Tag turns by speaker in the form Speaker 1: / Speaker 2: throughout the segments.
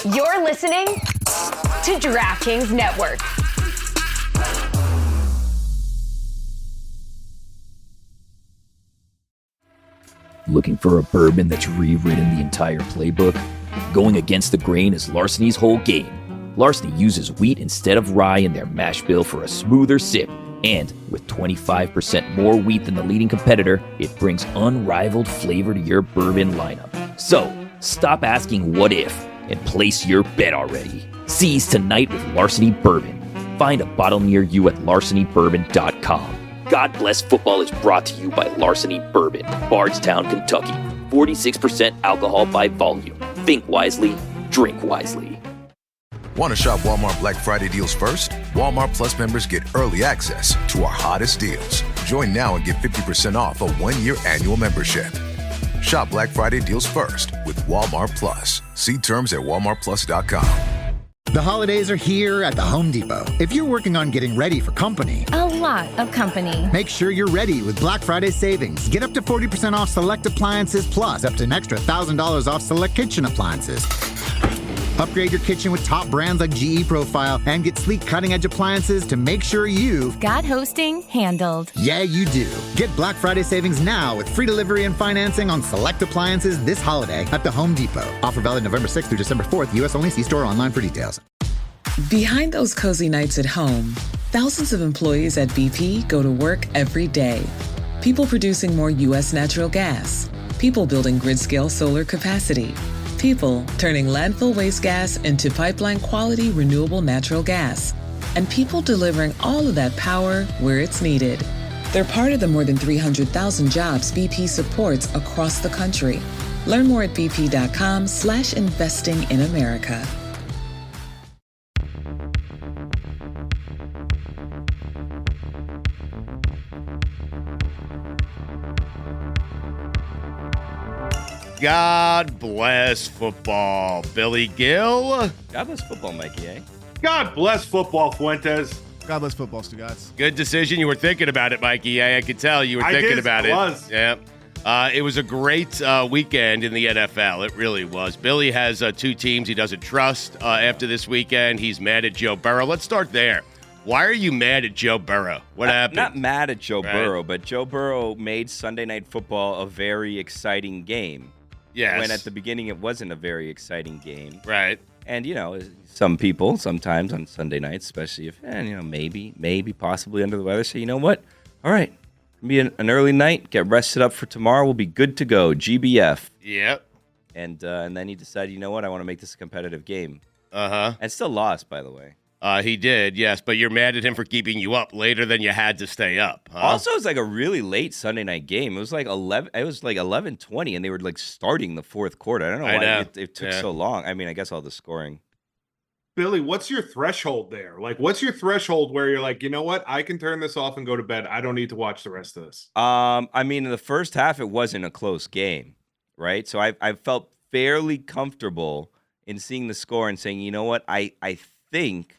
Speaker 1: You're listening to DraftKings Network.
Speaker 2: Looking for a bourbon that's rewritten the entire playbook? Going against the grain is Larceny's whole game. Larceny uses wheat instead of rye in their mash bill for a smoother sip. And with 25% more wheat than the leading competitor, it brings unrivaled flavor to your bourbon lineup. So, stop asking what if and place your bet already. Seize tonight with Larceny Bourbon. Find a bottle near you at larcenybourbon.com. God Bless Football is brought to you by Larceny Bourbon, Bardstown, Kentucky. 46% alcohol by volume. Think wisely, drink wisely.
Speaker 3: Want to shop Walmart Black Friday deals first? Walmart Plus members get early access to our hottest deals. Join now and get 50% off a one-year annual membership. Shop Black Friday deals first with Walmart Plus. See terms at walmartplus.com.
Speaker 4: The holidays are here at the Home Depot. If you're working on getting ready for company,
Speaker 5: a lot of company,
Speaker 4: make sure you're ready with Black Friday savings. Get up to 40% off select appliances plus up to an extra $1,000 off select kitchen appliances. Upgrade your kitchen with top brands like GE Profile and get sleek cutting-edge appliances to make sure you've
Speaker 5: got hosting handled.
Speaker 4: Yeah, you do. Get Black Friday savings now with free delivery and financing on select appliances this holiday at the Home Depot. Offer valid November 6th through December 4th. U.S. only. See store or online for details.
Speaker 6: Behind those cozy nights at home, thousands of employees at BP go to work every day. People producing more U.S. natural gas. People building grid-scale solar capacity. People turning landfill waste gas into pipeline-quality renewable natural gas. And people delivering all of that power where it's needed. They're part of the more than 300,000 jobs BP supports across the country. Learn more at bp.com/investing in America.
Speaker 7: God bless football, Billy Gill.
Speaker 8: God bless football, Mikey A.
Speaker 9: God bless football, Fuentes.
Speaker 10: God bless football, Stugotz.
Speaker 7: Good decision. You were thinking about it, Mikey A. I could tell you were thinking about it.
Speaker 9: I was.
Speaker 7: Yeah. It was a great weekend in the NFL. It really was. Billy has two teams he doesn't trust after this weekend. He's mad at Joe Burrow. Let's start there. Why are you mad at Joe Burrow? What happened?
Speaker 8: Not mad at Joe Burrow, but Joe Burrow made Sunday Night Football a very exciting game.
Speaker 7: Yes.
Speaker 8: When at the beginning it wasn't a very exciting game.
Speaker 7: Right.
Speaker 8: And, some people sometimes on Sunday nights, especially if, maybe, possibly under the weather, say, you know what? All right. It'll be an early night. Get rested up for tomorrow. We'll be good to go. GBF.
Speaker 7: Yep.
Speaker 8: And then he decided, you know what? I want to make this a competitive game.
Speaker 7: Uh-huh.
Speaker 8: And still lost, by the way.
Speaker 7: He did, yes, but you're mad at him for keeping you up later than you had to stay up. Huh?
Speaker 8: Also, it's like a really late Sunday night game. It was like 11:20, and they were like starting the fourth quarter. I don't know why it took so long. I mean, I guess all the scoring.
Speaker 9: Billy, what's your threshold there? Like, what's your threshold where you're like, you know what? I can turn this off and go to bed. I don't need to watch the rest of this.
Speaker 8: I mean, in the first half, it wasn't a close game, right? So I felt fairly comfortable in seeing the score and saying, you know what? I think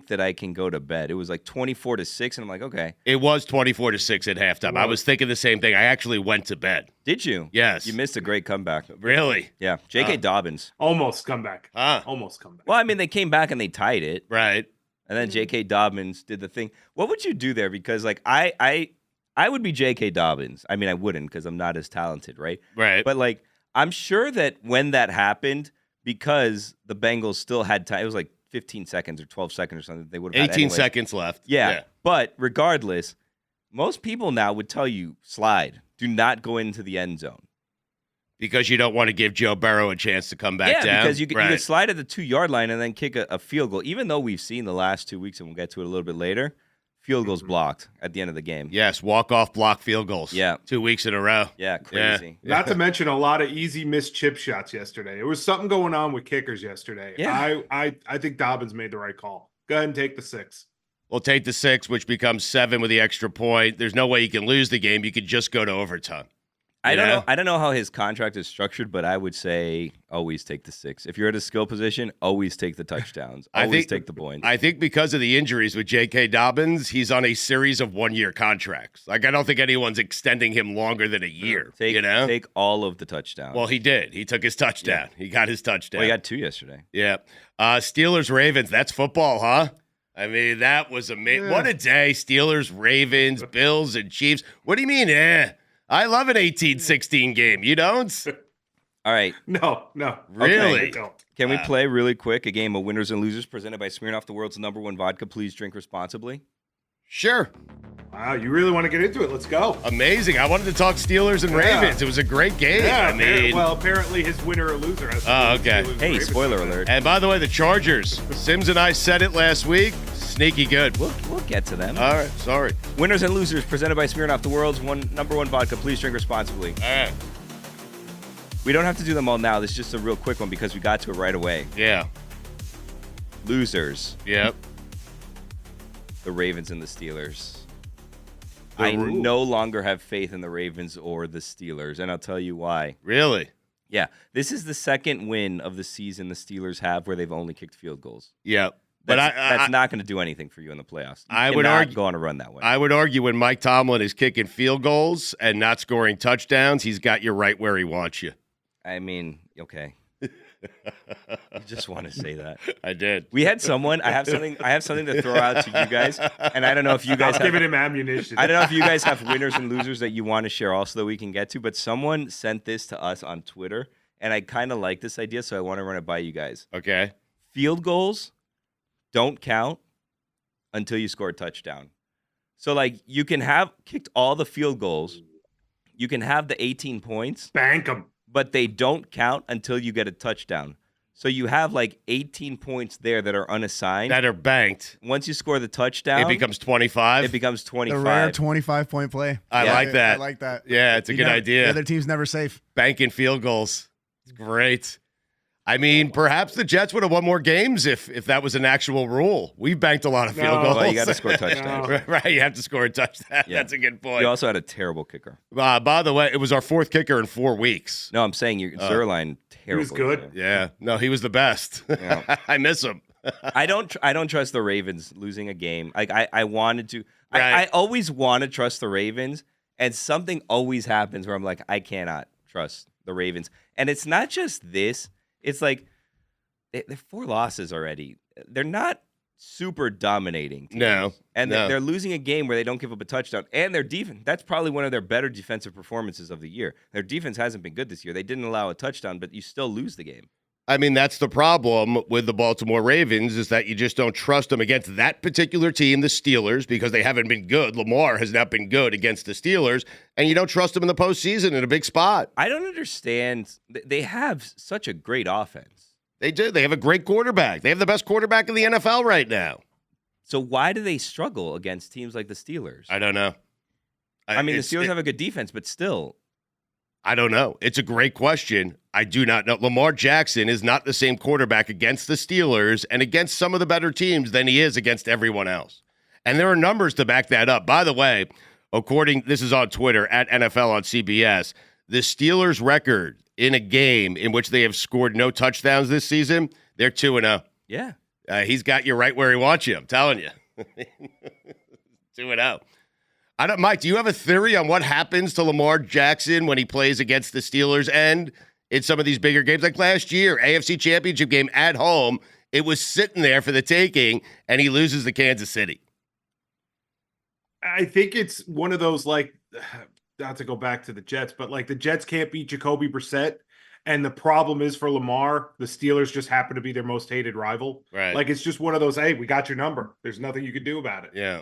Speaker 8: that I can go to bed. It was like 24-6, and I'm like, okay.
Speaker 7: It was 24-6 at halftime. I was thinking the same thing. I actually went to bed.
Speaker 8: Did you?
Speaker 7: Yes.
Speaker 8: You missed a great comeback.
Speaker 7: Really?
Speaker 8: Yeah. J.K. Dobbins.
Speaker 9: Almost comeback.
Speaker 7: Almost
Speaker 9: comeback.
Speaker 8: Well, I mean, they came back and they tied it.
Speaker 7: Right.
Speaker 8: And then J.K. Dobbins did the thing. What would you do there? Because, like, I would be J.K. Dobbins. I mean, I wouldn't because I'm not as talented, right?
Speaker 7: Right.
Speaker 8: But, like, I'm sure that when that happened, because the Bengals still had time, it was like 15 seconds or 12 seconds or something. They would have
Speaker 7: 18 seconds left.
Speaker 8: Yeah. But regardless, most people now would tell you, slide. Do not go into the end zone.
Speaker 7: Because you don't want to give Joe Burrow a chance to come back down?
Speaker 8: Yeah, because you could slide at the 2-yard line and then kick a field goal. Even though we've seen the last 2 weeks, and we'll get to it a little bit later, field goals blocked at the end of the game.
Speaker 7: Yes, walk-off block field goals.
Speaker 8: Yeah.
Speaker 7: 2 weeks in a row.
Speaker 8: Yeah, crazy.
Speaker 7: Yeah.
Speaker 9: Not to mention a lot of easy missed chip shots yesterday. There was something going on with kickers yesterday.
Speaker 8: Yeah.
Speaker 9: I think Dobbins made the right call. Go ahead and take the 6.
Speaker 7: We'll take the 6, which becomes 7 with the extra point. There's no way you can lose the game. You could just go to overtime.
Speaker 8: I don't know how his contract is structured, but I would say always take the 6. If you're at a skill position, always take the touchdowns. Always take the points.
Speaker 7: I think because of the injuries with J.K. Dobbins, he's on a series of 1-year contracts. Like, I don't think anyone's extending him longer than a year.
Speaker 8: Take all of the touchdowns.
Speaker 7: Well, he did. He took his touchdown. Yeah. He got his touchdown.
Speaker 8: Well, he got 2 yesterday.
Speaker 7: Yeah. Steelers, Ravens. That's football, huh? I mean, that was amazing. Yeah. What a day. Steelers, Ravens, Bills, and Chiefs. What do you mean, I love an 18-16 game. You don't?
Speaker 8: All right.
Speaker 9: No.
Speaker 7: Really?
Speaker 9: Okay,
Speaker 8: Can we play really quick a game of winners and losers presented by Smirnoff, the world's #1 vodka? Please drink responsibly.
Speaker 7: Sure.
Speaker 9: Wow, you really want to get into it? Let's go.
Speaker 7: Amazing. I wanted to talk Steelers and Ravens. It was a great game.
Speaker 9: Yeah, apparently his winner or loser has to
Speaker 7: okay.
Speaker 8: Hey, spoiler alert.
Speaker 7: And by the way, the Chargers. Sims and I said it last week. Sneaky good.
Speaker 8: We'll get to them.
Speaker 7: All right, sorry.
Speaker 8: Winners and losers presented by Smirnoff, the world's #1 vodka. Please drink responsibly.
Speaker 7: All right.
Speaker 8: We don't have to do them all now. This is just a real quick one because we got to it right away.
Speaker 7: Yeah.
Speaker 8: Losers.
Speaker 7: Yep.
Speaker 8: The Ravens and the Steelers. I no longer have faith in the Ravens or the Steelers, and I'll tell you why.
Speaker 7: Really?
Speaker 8: Yeah. This is the second win of the season the Steelers have where they've only kicked field goals.
Speaker 7: Yep.
Speaker 8: That's not going to do anything for you in the playoffs.
Speaker 7: I would argue
Speaker 8: go on a run that way.
Speaker 7: I would argue when Mike Tomlin is kicking field goals and not scoring touchdowns, he's got you right where he wants you.
Speaker 8: I mean, okay. You just want to say that.
Speaker 7: I did.
Speaker 8: We had someone. I have something to throw out to you guys, and I don't know if you guys have
Speaker 9: giving him ammunition.
Speaker 8: I don't know if you guys have winners and losers that you want to share also that we can get to. But someone sent this to us on Twitter, and I kind of like this idea, so I want to run it by you guys.
Speaker 7: Okay.
Speaker 8: Field goals don't count until you score a touchdown. So, like, you can have kicked all the field goals. You can have the 18 points.
Speaker 9: Bank them.
Speaker 8: But they don't count until you get a touchdown. So you have, like, 18 points there that are unassigned.
Speaker 7: That are banked.
Speaker 8: Once you score the touchdown.
Speaker 7: It becomes 25.
Speaker 8: It becomes 25.
Speaker 10: The rare 25-point play.
Speaker 7: I like that.
Speaker 10: I like that.
Speaker 7: Yeah, it's a good idea.
Speaker 10: The other team's never safe.
Speaker 7: Banking field goals. It's great. I mean, perhaps the Jets would have won more games if that was an actual rule. We've banked a lot of field goals.
Speaker 8: Well, you got to score touchdowns.
Speaker 7: Right, you have to score a touchdown. Yeah. That's a good point.
Speaker 8: You also had a terrible kicker.
Speaker 7: By the way, it was our 4th kicker in 4 weeks.
Speaker 8: No, I'm saying Zerline, terrible.
Speaker 9: He was good.
Speaker 7: Yeah. No, he was the best. Yeah. I miss him.
Speaker 8: I don't trust the Ravens losing a game. Like I wanted to.
Speaker 7: Right.
Speaker 8: I always want to trust the Ravens, and something always happens where I'm like, I cannot trust the Ravens. And it's not just this. It's like they're 4 losses already. They're not super dominating teams.
Speaker 7: No.
Speaker 8: And they're losing a game where they don't give up a touchdown. And their defense, that's probably one of their better defensive performances of the year. Their defense hasn't been good this year. They didn't allow a touchdown, but you still lose the game.
Speaker 7: I mean, that's the problem with the Baltimore Ravens is that you just don't trust them against that particular team, the Steelers, because they haven't been good. Lamar has not been good against the Steelers, and you don't trust them in the postseason in a big spot.
Speaker 8: I don't understand. They have such a great offense.
Speaker 7: They do. They have a great quarterback. They have the best quarterback in the NFL right now.
Speaker 8: So why do they struggle against teams like the Steelers?
Speaker 7: I don't know.
Speaker 8: I mean, the Steelers have a good defense, but still.
Speaker 7: I don't know. It's a great question. I do not know. Lamar Jackson is not the same quarterback against the Steelers and against some of the better teams than he is against everyone else. And there are numbers to back that up. By the way, this is on Twitter, at NFL on CBS, the Steelers' record in a game in which they have scored no touchdowns this season, they're 2-0.
Speaker 8: Yeah.
Speaker 7: He's got you right where he wants you, I'm telling you. 2-0. Mike, do you have a theory on what happens to Lamar Jackson when he plays against the Steelers and in some of these bigger games? Like last year, AFC Championship game at home, it was sitting there for the taking, and he loses to Kansas City.
Speaker 9: I think it's one of those, like, not to go back to the Jets, but like the Jets can't beat Jacoby Brissett. And the problem is for Lamar, the Steelers just happen to be their most hated rival.
Speaker 7: Right.
Speaker 9: Like, it's just one of those, hey, we got your number. There's nothing you can do about it.
Speaker 7: Yeah.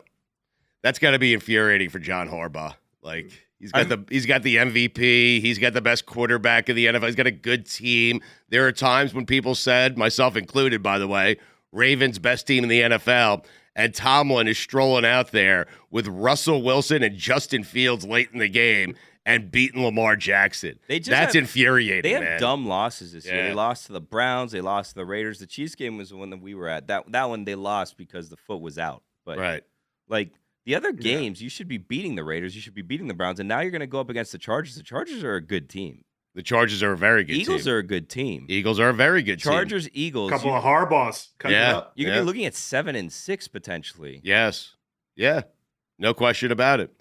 Speaker 7: That's got to be infuriating for John Harbaugh. Like, he's got the MVP. He's got the best quarterback in the NFL. He's got a good team. There are times when people said, myself included, by the way, Ravens best team in the NFL, and Tomlin is strolling out there with Russell Wilson and Justin Fields late in the game and beating Lamar Jackson. That's infuriating,
Speaker 8: They have
Speaker 7: man.
Speaker 8: dumb losses this year. They lost to the Browns. They lost to the Raiders. The Chiefs game was the one that we were at. That one they lost because the foot was out. But
Speaker 7: right.
Speaker 8: Like, The other games, you should be beating the Raiders. You should be beating the Browns. And now you're going to go up against the Chargers. The Chargers are a good team.
Speaker 7: The Chargers are a very good team.
Speaker 8: Eagles are a good team.
Speaker 7: Eagles are a very good team.
Speaker 8: Chargers, Eagles.
Speaker 9: Couple of Harbaughs.
Speaker 7: Yeah.
Speaker 8: You could be looking at 7-6 potentially.
Speaker 7: Yes. Yeah. No question about it.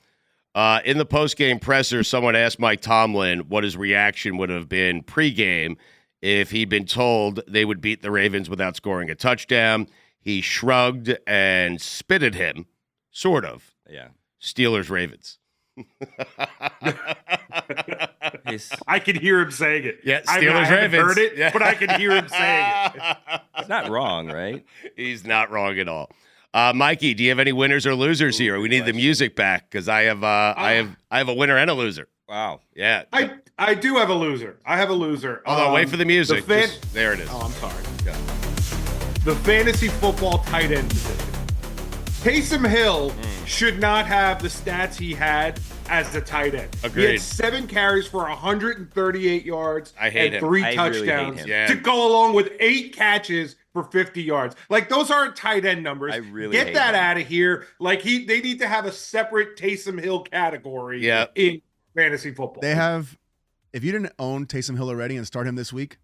Speaker 7: In the post-game presser, someone asked Mike Tomlin what his reaction would have been pregame if he'd been told they would beat the Ravens without scoring a touchdown. He shrugged and spit at him, sort of.
Speaker 8: Yeah.
Speaker 7: Steelers-Ravens.
Speaker 9: I can hear him saying it.
Speaker 7: Yeah,
Speaker 9: I haven't
Speaker 7: Steelers-Ravens.
Speaker 9: heard it, but I can hear him saying it.
Speaker 8: It's not wrong, right?
Speaker 7: He's not wrong at all. Mikey, do you have any winners or losers here? We need the music back because I have a winner and a loser.
Speaker 8: Wow.
Speaker 7: Yeah.
Speaker 9: I do have a loser. I have a loser.
Speaker 7: Hold on, wait for the music.
Speaker 9: The
Speaker 7: there it is.
Speaker 9: Oh, I'm sorry. The fantasy football tight end position. Taysom Hill should not have the stats he had as the tight end.
Speaker 7: Agreed.
Speaker 9: He had 7 carries for 138 yards and 3 touchdowns to go along with 8 catches for 50 yards. Like, those aren't tight end numbers.
Speaker 8: I really
Speaker 9: Get
Speaker 8: hate
Speaker 9: that
Speaker 8: him.
Speaker 9: out of here. Like, they need to have a separate Taysom Hill category in fantasy football.
Speaker 10: They have, if you didn't own Taysom Hill already and start him this week,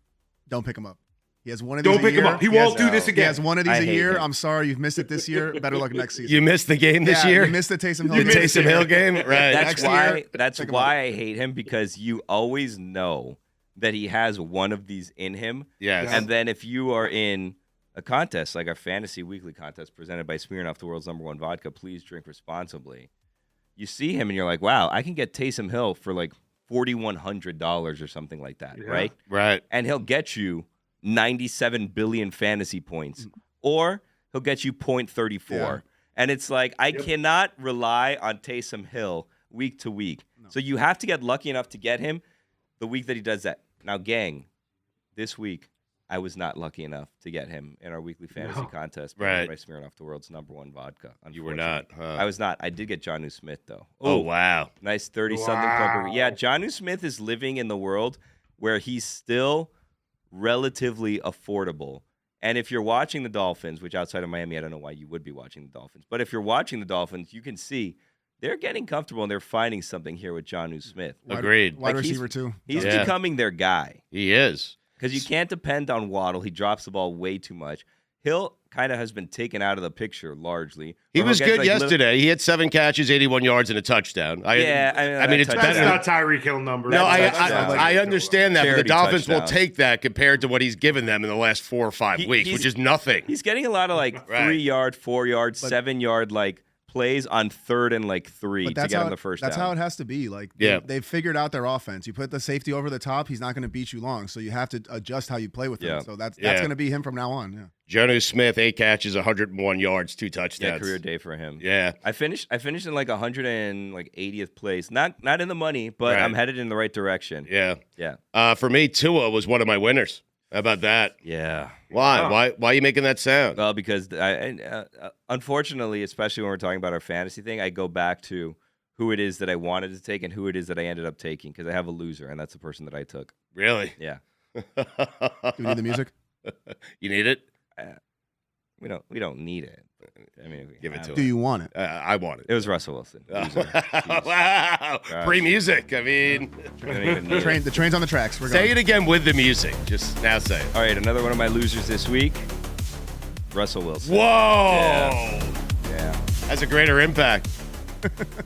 Speaker 10: don't pick him up. He has one of these
Speaker 9: Don't pick him up. He won't do this again.
Speaker 10: He has one of these
Speaker 8: I
Speaker 10: a
Speaker 8: hate
Speaker 10: year.
Speaker 8: him.
Speaker 10: I'm sorry, you've missed it this year. Better luck next season.
Speaker 7: You missed the game this year?
Speaker 10: You missed the Taysom Hill
Speaker 7: The
Speaker 10: game.
Speaker 7: Taysom Hill game? Right.
Speaker 8: That's
Speaker 10: Next year,
Speaker 8: that's why I hate him, because you always know that he has one of these in him.
Speaker 7: Yes.
Speaker 8: And then if you are in a contest, like our fantasy weekly contest presented by Smirnoff, the world's #1 vodka, please drink responsibly. You see him and you're like, wow, I can get Taysom Hill for like $4,100 or something like that, right?
Speaker 7: Right.
Speaker 8: And he'll get you 97 billion fantasy points, or he'll get you 0.34.
Speaker 10: Yeah.
Speaker 8: And it's like, I cannot rely on Taysom Hill week to week. No. So you have to get lucky enough to get him the week that he does that. Now, gang, this week, I was not lucky enough to get him in our weekly fantasy contest.
Speaker 7: Right.
Speaker 8: By Smirnoff, the world's #1 vodka.
Speaker 7: You were not, huh?
Speaker 8: I was not. I did get Jonnu Smith, though.
Speaker 7: Oh, wow.
Speaker 8: Nice 30-something point. Yeah, Jonnu Smith is living in the world where he's still relatively affordable. And if you're watching the Dolphins, which outside of Miami, I don't know why you would be watching the Dolphins, but if you're watching the Dolphins, you can see they're getting comfortable and they're finding something here with Jonnu Smith.
Speaker 7: Agreed.
Speaker 10: Wide receiver, too.
Speaker 8: He's becoming their guy.
Speaker 7: He is.
Speaker 8: Because you can't depend on Waddle. He drops the ball way too much. Hill kind of has been taken out of the picture largely.
Speaker 7: He was good yesterday. He had 7 catches, 81 yards, and a touchdown. I mean, it's
Speaker 9: That's
Speaker 7: better.
Speaker 9: not Tyreek Hill numbers.
Speaker 7: No, I understand that, but the
Speaker 8: Charity
Speaker 7: Dolphins will
Speaker 8: touchdown.
Speaker 7: take that compared to what he's given them in the last 4 or 5 weeks, which is nothing.
Speaker 8: He's getting a lot of like 3-yard, 4-yard, 7-yard like plays on 3rd and like 3 to get him the first
Speaker 10: That's
Speaker 8: down.
Speaker 10: how it has to be. Like,
Speaker 7: Yeah.
Speaker 10: they've figured out their offense. You put the safety over the top, he's not going to beat you long. So you have to adjust how you play with him. So that's going to be him from now on. Yeah.
Speaker 7: Jonnu Smith, 8 catches, 101 yards, 2 touchdowns.
Speaker 8: Yeah, career day for him.
Speaker 7: Yeah.
Speaker 8: I finished in like 180th place. Not in the money, but I'm headed in the right direction.
Speaker 7: Yeah.
Speaker 8: Yeah.
Speaker 7: For me, Tua was one of my winners. How about that?
Speaker 8: Yeah.
Speaker 7: Why? Why are you making that sound?
Speaker 8: Well, because unfortunately, especially when we're talking about our fantasy thing, I go back to who it is that I wanted to take and who it is that I ended up taking, because I have a loser, and that's the person that I took.
Speaker 7: Really?
Speaker 8: Yeah.
Speaker 10: Do we need the music?
Speaker 7: You need it?
Speaker 8: We don't need it. I mean,
Speaker 7: Give it to him.
Speaker 10: Do you want it?
Speaker 7: I want it.
Speaker 8: It was Russell Wilson.
Speaker 7: Wow. Free music. I mean,
Speaker 10: The train's on the tracks. We're
Speaker 7: say
Speaker 10: going.
Speaker 7: it again with the music. Just now say it.
Speaker 8: All right, another one of my losers this week, Russell Wilson.
Speaker 7: Whoa.
Speaker 8: Yeah.
Speaker 7: Has a greater impact.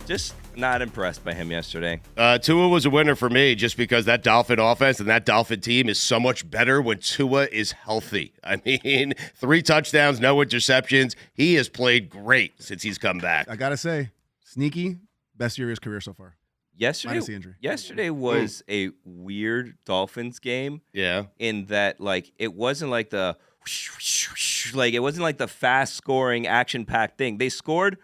Speaker 8: Just not impressed by him yesterday.
Speaker 7: Tua was a winner for me just because that Dolphin offense and that Dolphin team is so much better when Tua is healthy. I mean, 3 touchdowns, no interceptions. He has played great since he's come back.
Speaker 10: I got to say, sneaky, best year of his career so far. Minus the injury.
Speaker 8: Yesterday was a weird Dolphins game.
Speaker 7: Yeah.
Speaker 8: In that, like, it wasn't like the it wasn't like the fast scoring, action packed thing. They scored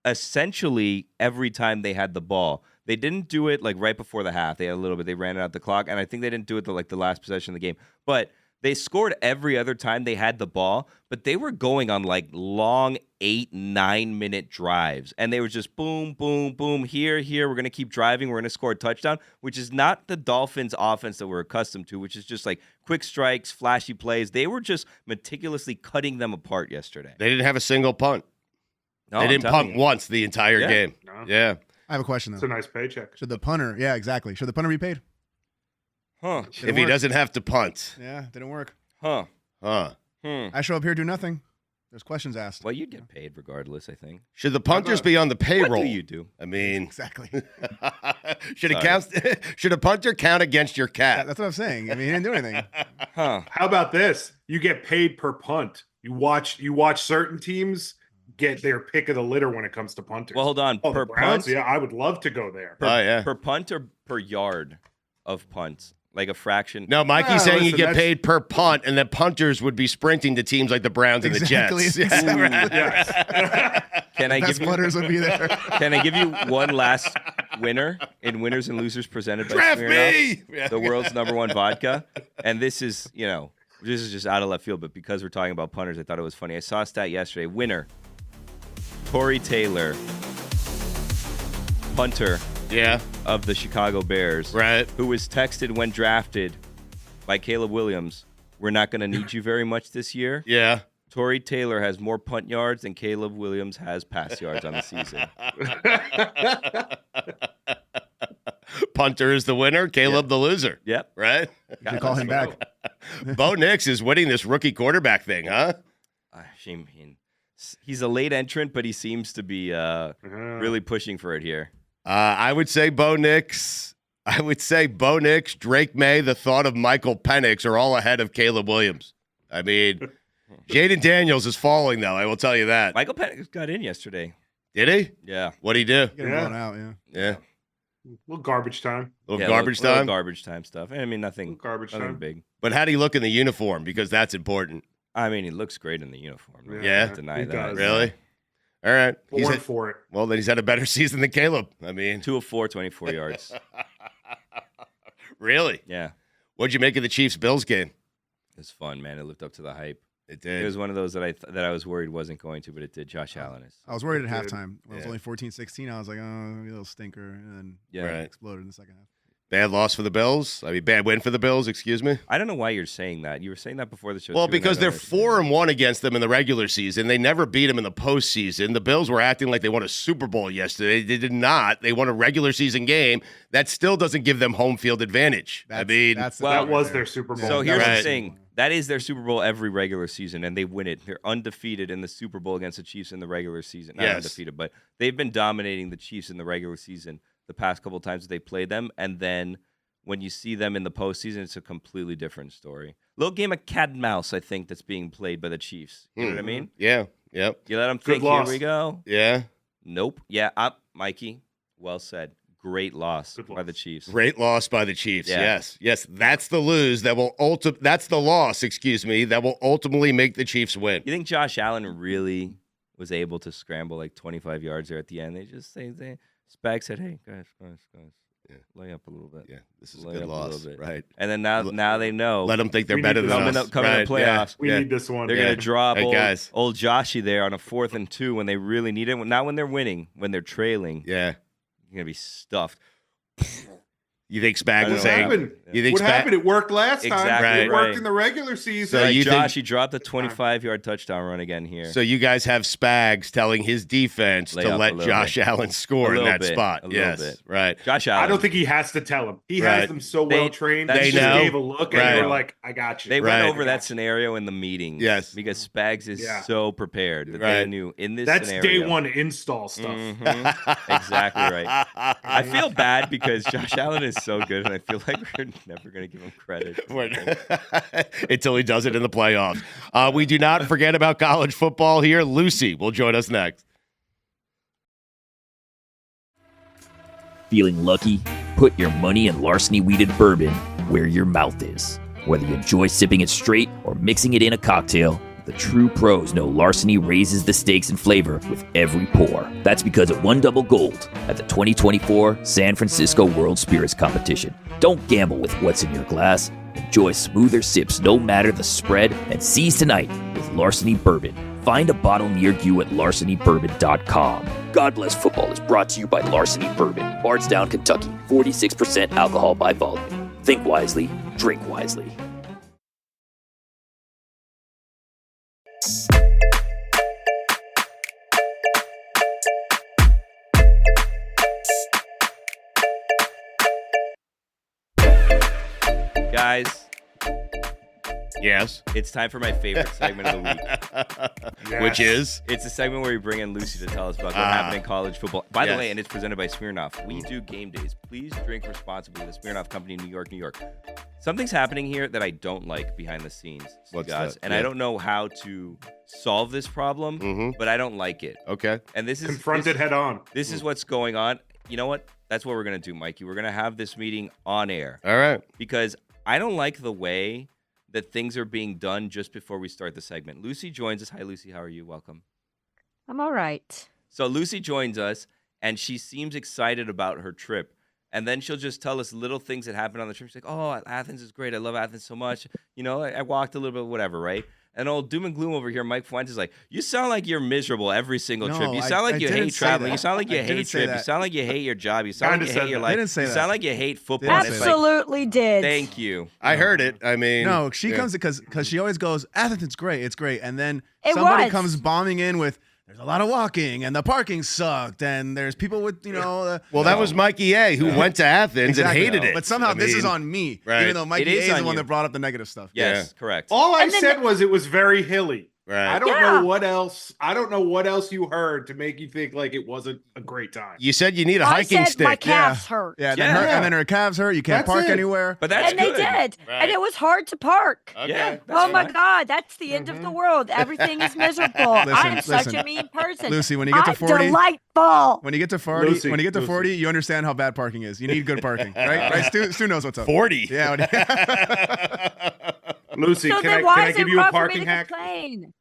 Speaker 8: essentially every time they had the ball. They didn't do it like right before the half. They had a little bit. They ran out the clock, and I think they didn't do it the last possession of the game. But they scored every other time they had the ball. But they were going on like long 8-9 minute drives, and they were just boom, boom, boom. Here. We're gonna keep driving. We're gonna score a touchdown, which is not the Dolphins' offense that we're accustomed to, which is just like quick strikes, flashy plays. They were just meticulously cutting them apart yesterday.
Speaker 7: They didn't have a single punt.
Speaker 8: No,
Speaker 7: They didn't punt once the entire game.
Speaker 9: No.
Speaker 7: Yeah.
Speaker 10: I have a question, though.
Speaker 9: It's a nice paycheck.
Speaker 10: Should the punter, yeah, exactly. Should the punter be paid?
Speaker 8: Huh.
Speaker 7: If he doesn't have to punt.
Speaker 10: Yeah, didn't work.
Speaker 8: Huh.
Speaker 10: I show up here, do nothing. There's questions asked.
Speaker 8: Well, you'd get paid regardless, I think.
Speaker 7: Should the punters be on the payroll?
Speaker 8: What do you do?
Speaker 7: I mean,
Speaker 10: Exactly.
Speaker 7: should it count? Should a punter count against your cap?
Speaker 10: That's what I'm saying. I mean, he didn't do anything.
Speaker 8: Huh.
Speaker 9: How about this? You get paid per punt. You watch certain teams get their pick of the litter when it comes to punters.
Speaker 8: Well, hold on.
Speaker 9: Oh,
Speaker 8: Per
Speaker 9: the Browns?
Speaker 8: punt?
Speaker 9: Yeah, I would love to go there.
Speaker 8: Per punt or per yard of punts? Like a fraction?
Speaker 7: No, Mikey's saying you
Speaker 9: listen,
Speaker 7: get paid per punt, and that punters would be sprinting to teams like the Browns and the Jets.
Speaker 9: Yes.
Speaker 8: Can I
Speaker 10: Best
Speaker 8: give you
Speaker 10: punters would be there.
Speaker 8: Can I give you one last winner in Winners and Losers presented by
Speaker 7: Draft
Speaker 8: Smirnoff,
Speaker 7: me!
Speaker 8: the world's #1 vodka? And this is, this is just out of left field, but because we're talking about punters, I thought it was funny. I saw a stat yesterday. Winner, Tory Taylor, punter of the Chicago Bears,
Speaker 7: right?
Speaker 8: Who was texted when drafted by Caleb Williams, "We're not going to need you very much this year."
Speaker 7: Yeah.
Speaker 8: Tory Taylor has more punt yards than Caleb Williams has pass yards on the season.
Speaker 7: Punter is the winner, Caleb the loser.
Speaker 8: Yep.
Speaker 7: Right?
Speaker 10: You call him back.
Speaker 7: Bo Nix is winning this rookie quarterback thing, huh?
Speaker 8: He's a late entrant, but he seems to be really pushing for it here.
Speaker 7: I would say Bo Nix. Drake May, the thought of Michael Penix are all ahead of Caleb Williams. I mean, Jaden Daniels is falling, though. I will tell you that.
Speaker 8: Michael Penix got in yesterday.
Speaker 7: Did he?
Speaker 8: Yeah.
Speaker 7: What'd he do?
Speaker 10: Get him blown out,
Speaker 7: Yeah.
Speaker 9: Little garbage time.
Speaker 7: Garbage time?
Speaker 8: Garbage time stuff. I mean, nothing big.
Speaker 7: But how do you look in the uniform? Because that's important.
Speaker 8: I mean, he looks great in the uniform. Right?
Speaker 7: Yeah?
Speaker 8: Can't deny that.
Speaker 9: does.
Speaker 7: Really? All right.
Speaker 9: Born for it.
Speaker 7: Well, then he's had a better season than Caleb. I mean,
Speaker 8: 2 of 4, 24 yards.
Speaker 7: Really?
Speaker 8: Yeah.
Speaker 7: What'd you make of the Chiefs-Bills game?
Speaker 8: It was fun, man. It lived up to the hype.
Speaker 7: It did.
Speaker 8: It was one of those that I was worried wasn't going to, but it did. Josh Allen is.
Speaker 10: I was worried at halftime. When it was only 14-16, I was like, oh, maybe a little stinker. And then it exploded in the second half.
Speaker 7: Bad loss for the Bills? I mean, bad win for the Bills, excuse me?
Speaker 8: I don't know why you're saying that. You were saying that before the show.
Speaker 7: Well,
Speaker 8: too,
Speaker 7: because they're 4-1 against them in the regular season. They never beat them in the postseason. The Bills were acting like they won a Super Bowl yesterday. They did not. They won a regular season game. That still doesn't give them home field advantage.
Speaker 9: That was their Super Bowl.
Speaker 8: So here's the thing. That is their Super Bowl every regular season, and they win it. They're undefeated in the Super Bowl against the Chiefs in the regular season. Not undefeated, but they've been dominating the Chiefs in the regular season the past couple of times that they played them, and then when you see them in the postseason, it's a completely different story. Little game of cat and mouse, I think, that's being played by the Chiefs. You know what I mean?
Speaker 7: Yeah. Yep.
Speaker 8: You let them think, here we go.
Speaker 7: Yeah.
Speaker 8: Nope. Yeah, Mikey, well said. Great loss by the Chiefs.
Speaker 7: Great loss by the Chiefs.
Speaker 8: Yeah.
Speaker 7: Yes. That's the lose that will that's the loss, that will ultimately make the Chiefs win.
Speaker 8: You think Josh Allen really was able to scramble like 25 yards there at the end? Spags said, "Hey, guys, lay up a little bit.
Speaker 7: Yeah, this is a good loss, right?"
Speaker 8: And then now they know.
Speaker 7: Let them think they're better than us.
Speaker 8: Coming in the playoffs.
Speaker 9: We need this one.
Speaker 8: They're going to drop
Speaker 7: guys.
Speaker 8: old Joshy there on a 4th and 2 when they really need it. Not when they're winning, when they're trailing.
Speaker 7: Yeah.
Speaker 8: You're going to be stuffed.
Speaker 7: You think Spag was saying?
Speaker 9: What happened? It worked last time.
Speaker 8: Exactly
Speaker 9: It worked in the regular season.
Speaker 7: So you
Speaker 8: Josh, he dropped a 25-yard touchdown run again here.
Speaker 7: So you guys have Spags telling his defense to let Josh Allen score in that spot. Yes, right.
Speaker 8: Josh Allen.
Speaker 9: I don't think he has to tell him. He has them so well trained.
Speaker 7: They
Speaker 9: just
Speaker 7: know.
Speaker 9: gave a look and they were like, "I got you."
Speaker 8: They went over that scenario in the meeting.
Speaker 7: Yes,
Speaker 8: because Spags is so prepared that they knew in this.
Speaker 9: That's
Speaker 8: scenario.
Speaker 9: day one install stuff.
Speaker 8: Mm-hmm. Exactly right. I feel bad because Josh Allen is so good, and I feel like we're never going to give him credit
Speaker 7: until he does it in the playoffs. We do not forget about college football here. Lucy will join us next.
Speaker 2: Feeling lucky? Put your money in Larceny Weeded Bourbon where your mouth is. Whether you enjoy sipping it straight or mixing it in a cocktail, the true pros know Larceny raises the stakes in flavor with every pour. That's because it won double gold at the 2024 San Francisco World Spirits Competition. Don't gamble with what's in your glass. Enjoy smoother sips no matter the spread, and seize tonight with Larceny Bourbon. Find a bottle near you at larcenybourbon.com. God Bless Football is brought to you by Larceny Bourbon, Bardstown, Kentucky. 46% alcohol by volume. Think wisely, drink wisely.
Speaker 8: Guys,
Speaker 7: Yes.
Speaker 8: it's time for my favorite segment of the week.
Speaker 7: Which is?
Speaker 8: It's a segment where we bring in Lucy to tell us about what happened in college football. By the
Speaker 7: Yes.
Speaker 8: way, and it's presented by Smirnoff. We do game days. Please drink responsibly. The Smirnoff Company, New York, New York. Something's happening here that I don't like behind the scenes,
Speaker 7: What's
Speaker 8: guys.
Speaker 7: that?
Speaker 8: And
Speaker 7: Yeah.
Speaker 8: I don't know how to solve this problem, but I don't like it.
Speaker 7: Okay.
Speaker 8: And this is
Speaker 9: Confront it head on.
Speaker 8: This is what's going on. You know what? That's what we're gonna do, Mikey. We're gonna have this meeting on air.
Speaker 7: All right.
Speaker 8: Because I don't like the way that things are being done just before we start the segment. Lucy joins us. Hi, Lucy. How are you? Welcome.
Speaker 11: I'm all right.
Speaker 8: So Lucy joins us, and she seems excited about her trip. And then she'll just tell us little things that happened on the trip. She's like, oh, Athens is great. I love Athens so much. You know, I walked a little bit, whatever, right? And old doom and gloom over here, Mike Fuentes is like, you sound like you're miserable every single trip. You sound like you hate traveling. You sound like you hate trip. You sound like you hate your job. You sound like you hate your life. You sound like you hate football.
Speaker 11: Absolutely did.
Speaker 8: Thank you.
Speaker 7: I heard it. I mean,
Speaker 10: No, she comes because she always goes, Athens, it's great, it's great. And then somebody comes bombing in with, there's a lot of walking, and the parking sucked, and there's people with,
Speaker 7: well, that was Mikey A, who went to Athens and hated it.
Speaker 10: But somehow this is on me,
Speaker 7: Right.
Speaker 10: even though Mikey A is the one that brought up the negative stuff.
Speaker 8: Yes, correct.
Speaker 9: All I said was it was very hilly.
Speaker 7: Right.
Speaker 9: I don't know what else. I don't know what else you heard to make you think like it wasn't a great time.
Speaker 7: You said you need a hiking stick.
Speaker 11: My calves hurt.
Speaker 10: Yeah, and then her calves hurt. You can't park anywhere.
Speaker 8: But that's
Speaker 11: and they did.
Speaker 7: Right.
Speaker 11: And it was hard to park.
Speaker 7: Okay.
Speaker 8: Yeah.
Speaker 11: Oh my God, that's the end of the world. Everything is miserable. I'm such a mean person.
Speaker 10: Lucy, when you get to 40,
Speaker 11: delightful.
Speaker 10: When you get to 40,
Speaker 9: Lucy,
Speaker 10: when you get to
Speaker 9: Lucy.
Speaker 10: 40, you understand how bad parking is. You need good parking, right? Stu knows what's up.
Speaker 7: 40.
Speaker 10: Yeah.
Speaker 9: Lucy,
Speaker 11: So
Speaker 9: can
Speaker 11: then
Speaker 9: I
Speaker 11: why is
Speaker 9: give
Speaker 11: it
Speaker 9: you a
Speaker 11: wrong for me
Speaker 9: parking
Speaker 11: to
Speaker 9: hack?
Speaker 11: complain?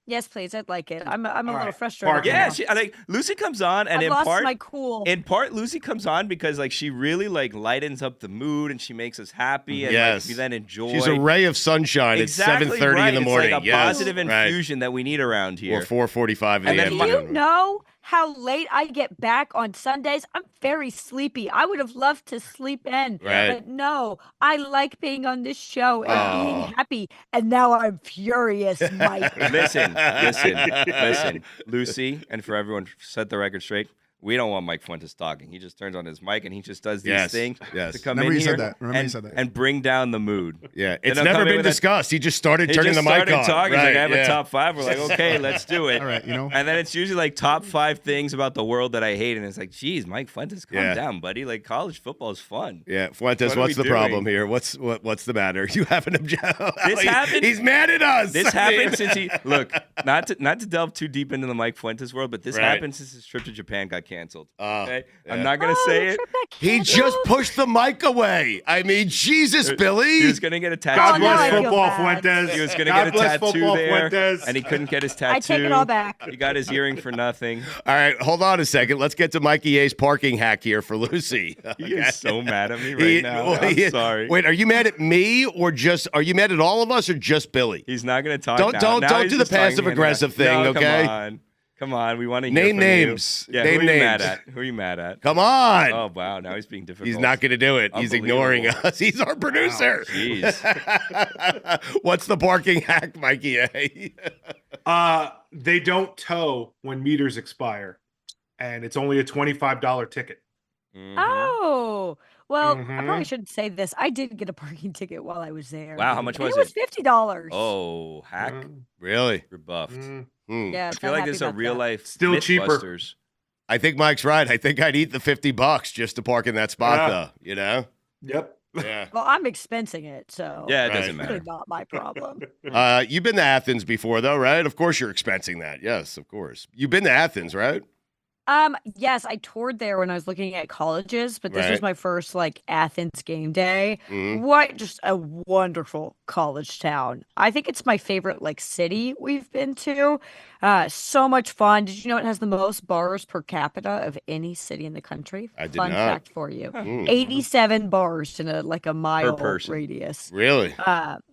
Speaker 11: Yes, please. I'd like it. I'm a little
Speaker 9: right.
Speaker 11: frustrated.
Speaker 9: Parking.
Speaker 8: Yeah,
Speaker 11: now.
Speaker 8: Lucy comes on, and
Speaker 11: I've lost my cool.
Speaker 8: in part, Lucy comes on because like she really like lightens up the mood, and she makes us happy, and
Speaker 7: Yes.
Speaker 8: like, we then enjoy.
Speaker 7: She's a ray of sunshine
Speaker 8: exactly
Speaker 7: at 7:30
Speaker 8: right.
Speaker 7: in the morning.
Speaker 8: It's like a positive infusion that we need around here.
Speaker 7: Or 4:45 in
Speaker 8: And
Speaker 7: the
Speaker 8: then
Speaker 11: Do
Speaker 7: afternoon.
Speaker 11: you know how late I get back on Sundays? I'm very sleepy. I would have loved to sleep in.
Speaker 7: Right.
Speaker 11: But no, I like being on this show and being happy. And now I'm furious, Mike.
Speaker 8: Listen, Lucy, and for everyone, set the record straight. We don't want Mike Fuentes talking. He just turns on his mic and he just does these
Speaker 7: Yes,
Speaker 8: things
Speaker 7: yes.
Speaker 8: to come
Speaker 10: Remember
Speaker 8: in
Speaker 10: you
Speaker 8: here
Speaker 10: said that. Remember you said that.
Speaker 8: and bring down the mood.
Speaker 7: Yeah,
Speaker 8: They
Speaker 7: it's
Speaker 8: don't
Speaker 7: never
Speaker 8: come in
Speaker 7: been
Speaker 8: with a-
Speaker 7: discussed. He just started
Speaker 8: He
Speaker 7: turning
Speaker 8: just
Speaker 7: the mic
Speaker 8: started
Speaker 7: on.
Speaker 8: talking. He's
Speaker 7: Right,
Speaker 8: like, I have
Speaker 7: yeah.
Speaker 8: a top 5. We're like, okay, let's do it.
Speaker 10: All right,
Speaker 8: And then it's usually like top 5 things about the world that I hate, and it's like, geez, Mike Fuentes, calm
Speaker 7: Yeah.
Speaker 8: down, buddy. Like college football is fun.
Speaker 7: Yeah, Fuentes,
Speaker 8: What are
Speaker 7: what's
Speaker 8: we
Speaker 7: the problem
Speaker 8: doing?
Speaker 7: here? What's the matter? You haven't objected.
Speaker 8: This happened-
Speaker 7: He's mad at us.
Speaker 8: This
Speaker 7: I mean-
Speaker 8: happened since he look not to delve too deep into the Mike Fuentes world, but this
Speaker 7: Right.
Speaker 8: happened since his trip to Japan got canceled. Okay,
Speaker 7: yeah.
Speaker 8: I'm not gonna say it.
Speaker 7: He just pushed the mic away. I mean, Jesus, Billy.
Speaker 8: He was gonna get a tattoo.
Speaker 9: God
Speaker 11: now
Speaker 9: bless
Speaker 11: I feel
Speaker 9: football,
Speaker 11: bad.
Speaker 9: Fuentes.
Speaker 8: He was gonna
Speaker 9: God
Speaker 8: get a
Speaker 9: bless
Speaker 8: tattoo
Speaker 9: football,
Speaker 8: there,
Speaker 9: Fuentes.
Speaker 8: and he couldn't get his tattoo.
Speaker 11: I take it all back.
Speaker 8: He got his earring for nothing.
Speaker 7: All right, hold on a second. Let's get to Mikey A's parking hack here for Lucy.
Speaker 8: He is so mad at me right now. I'm sorry.
Speaker 7: Wait, are you mad at me or are you mad at all of us or just Billy?
Speaker 8: He's not gonna talk.
Speaker 7: Don't-
Speaker 8: now.
Speaker 7: don't-
Speaker 8: Now
Speaker 7: don't
Speaker 8: he's
Speaker 7: do the
Speaker 8: just talking
Speaker 7: passive-aggressive
Speaker 8: me now.
Speaker 7: thing,
Speaker 8: No,
Speaker 7: okay?
Speaker 8: Come on. We want to
Speaker 7: Name
Speaker 8: hear from
Speaker 7: names.
Speaker 8: You. Yeah,
Speaker 7: Name
Speaker 8: who are you mad
Speaker 7: names.
Speaker 8: at? Who are you mad at?
Speaker 7: Come on.
Speaker 8: Oh wow, now he's being difficult.
Speaker 7: He's not going to do it. He's ignoring
Speaker 8: Unbelievable.
Speaker 7: us. He's our producer.
Speaker 8: Jeez.
Speaker 7: What's the parking hack, Mikey A?
Speaker 9: They don't tow when meters expire, and it's only a $25 ticket.
Speaker 8: Mhm.
Speaker 11: Oh, well, I
Speaker 9: Mhm.
Speaker 11: probably shouldn't say this. I did get a parking ticket while I was there.
Speaker 8: Wow, how much
Speaker 11: And
Speaker 8: was
Speaker 11: it? was
Speaker 8: it?
Speaker 11: $50.
Speaker 8: Oh, hack.
Speaker 7: Really?
Speaker 8: Rebuffed.
Speaker 7: Hmm.
Speaker 11: Yeah,
Speaker 8: I feel like it's a real life
Speaker 9: Still cheaper.
Speaker 8: Mythbusters.
Speaker 7: I think Mike's right. I think I'd eat the $50 just to park in that spot,
Speaker 9: Yeah.
Speaker 7: though. You know?
Speaker 9: Yep.
Speaker 7: Yeah.
Speaker 11: Well, I'm expensing it, so
Speaker 8: Yeah, it
Speaker 7: Right.
Speaker 8: doesn't
Speaker 11: it's
Speaker 8: matter.
Speaker 11: really not my problem.
Speaker 7: You've been to Athens before, though, right? Of course you're expensing that. Yes, of course. You've been to Athens, right?
Speaker 11: Yes, I toured there when I was looking at colleges, but this was
Speaker 7: Right.
Speaker 11: my first like Athens game day.
Speaker 7: Mhm.
Speaker 11: What just a wonderful college town. I think it's my favorite like city we've been to. So much fun. Did you know it has the most bars per capita of any city in the country?
Speaker 7: I did
Speaker 11: Fun
Speaker 7: not.
Speaker 11: fact for you.
Speaker 7: Mm.
Speaker 11: 87 bars in a mile
Speaker 8: person.
Speaker 11: radius.
Speaker 7: Really?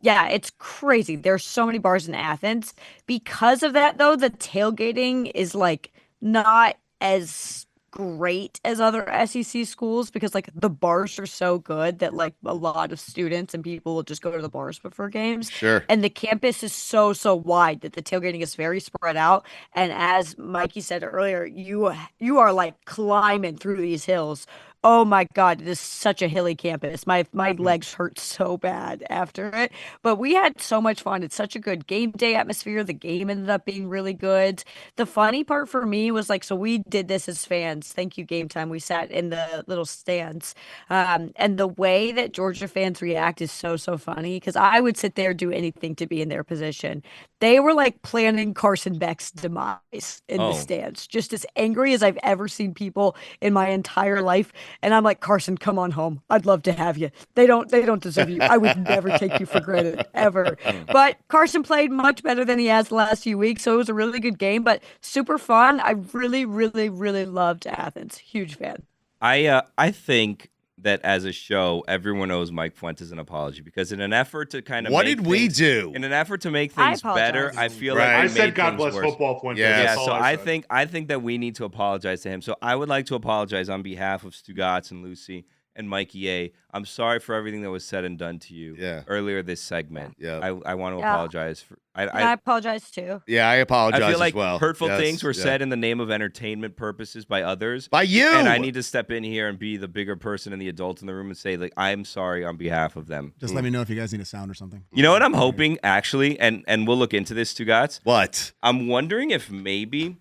Speaker 11: Yeah, it's crazy. There's so many bars in Athens. Because of that, though, the tailgating is like not as great as other SEC schools because like the bars are so good that like a lot of students and people will just go to the bars before games.
Speaker 7: Sure.
Speaker 11: And the campus is so wide that the tailgating is very spread out. And as Mikey said earlier, you are like climbing through these hills Oh my God, it is such a hilly campus. My legs hurt so bad after it. But we had so much fun. It's such a good game day atmosphere. The game ended up being really good. The funny part for me was like, so we did this as fans. Thank you, Game Time. We sat in the little stands. And the way that Georgia fans react is so funny because I would sit there, do anything to be in their position. They were like planning Carson Beck's demise in the stands, just as angry as I've ever seen people in my entire life. And I'm like, Carson, come on home. I'd love to have you. They don't deserve you. I would never take you for granted, ever. But Carson played much better than he has the last few weeks, so it was a really good game, but super fun. I really, really, really loved Athens. Huge fan.
Speaker 8: I think that as a show, everyone owes Mike Fuentes an apology because in an effort to kind of
Speaker 7: what did we do?
Speaker 8: In an effort to make things better, I feel like
Speaker 9: I
Speaker 8: we
Speaker 9: said
Speaker 8: made
Speaker 9: God
Speaker 8: things
Speaker 9: bless
Speaker 8: worse.
Speaker 9: football, Fuentes.
Speaker 8: Yeah, so I think that we need to apologize to him. So I would like to apologize on behalf of Stugotz and Lucy and Mikey A. I'm sorry for everything that was said and done to you earlier this segment.
Speaker 7: Yeah.
Speaker 8: I want to apologize for.
Speaker 11: I apologize too.
Speaker 7: Yeah, I apologize
Speaker 8: I feel like
Speaker 7: as well.
Speaker 8: hurtful things were said in the name of entertainment purposes by others.
Speaker 7: By you!
Speaker 8: And I need to step in here and be the bigger person and the adult in the room and say, like, I'm sorry on behalf of them.
Speaker 10: Just let me know if you guys need a sound or something.
Speaker 8: You know what I'm hoping, actually, and we'll look into this, Stugotz?
Speaker 7: What?
Speaker 8: I'm wondering if maybe,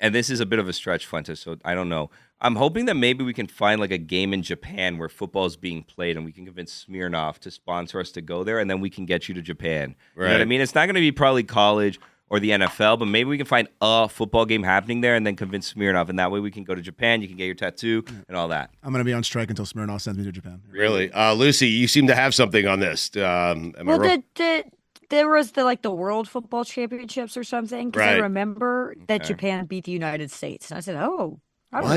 Speaker 8: and this is a bit of a stretch, Fuentes, so I don't know. I'm hoping that maybe we can find like a game in Japan where football is being played and we can convince Smirnoff to sponsor us to go there and then we can get you to Japan.
Speaker 7: Right.
Speaker 8: You know what I mean? It's not going to be probably college or the NFL, but maybe we can find a football game happening there and then convince Smirnoff. And that way we can go to Japan, you can get your tattoo and all that.
Speaker 10: I'm going to be on strike until Smirnoff sends me to Japan.
Speaker 7: Really? Lucy, you seem to have something on this.
Speaker 11: There was the World Football Championships or something. Because I remember that Japan beat the United States. And I said, I don't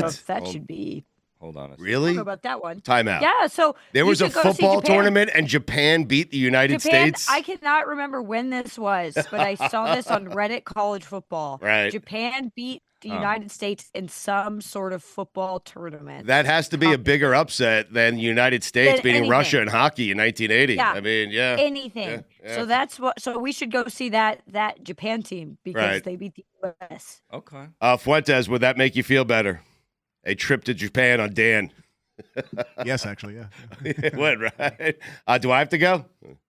Speaker 11: know if that should be.
Speaker 8: Hold on a second.
Speaker 7: Really?
Speaker 11: I don't know about that one.
Speaker 7: Time out.
Speaker 11: Yeah, so
Speaker 7: there was a football tournament and Japan beat the United States?
Speaker 11: I cannot remember when this was, but I saw this on Reddit College Football.
Speaker 7: Right.
Speaker 11: Japan beat the United States in some sort of football tournament.
Speaker 7: That has to be a bigger upset than the United States beating Russia in hockey in 1980.
Speaker 11: Yeah.
Speaker 7: I mean, yeah.
Speaker 11: Anything.
Speaker 7: Yeah.
Speaker 11: So we should go see that Japan team because they beat the US.
Speaker 8: Okay.
Speaker 7: Fuentes, would that make you feel better? A trip to Japan on Dan.
Speaker 10: Yes, actually, yeah.
Speaker 7: It would, right? Do I have to go?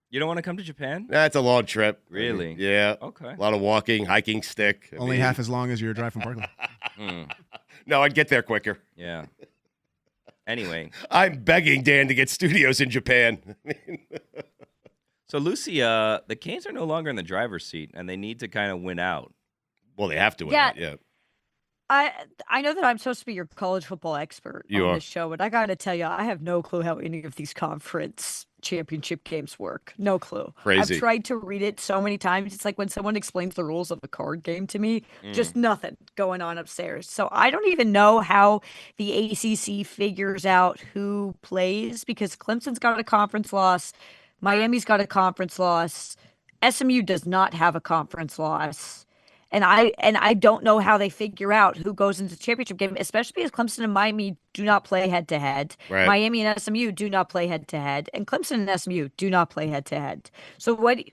Speaker 8: You don't want to come to Japan?
Speaker 7: That's a long trip.
Speaker 8: Really?
Speaker 7: Yeah.
Speaker 8: Okay.
Speaker 7: A lot of walking, hiking stick.
Speaker 10: Only half as long as your drive from Parkland.
Speaker 7: No, I'd get there quicker.
Speaker 8: Yeah. Anyway.
Speaker 7: I'm begging Dan to get studios in Japan.
Speaker 8: So, Lucy, the Canes are no longer in the driver's seat, and they need to kind of win out.
Speaker 7: Well, they have to win out, yeah.
Speaker 11: I know that I'm supposed to be your college football expert on this show, but I got to tell you, I have no clue how any of these conference championship games work. No clue.
Speaker 7: Crazy.
Speaker 11: I've tried to read it so many times. It's like when someone explains the rules of a card game to me, just nothing going on upstairs. So I don't even know how the ACC figures out who plays because Clemson's got a conference loss. Miami's got a conference loss. SMU does not have a conference loss. And I don't know how they figure out who goes into the championship game, especially because Clemson and Miami do not play head-to-head.
Speaker 7: Right.
Speaker 11: Miami and SMU do not play head-to-head. And Clemson and SMU do not play head-to-head. So what do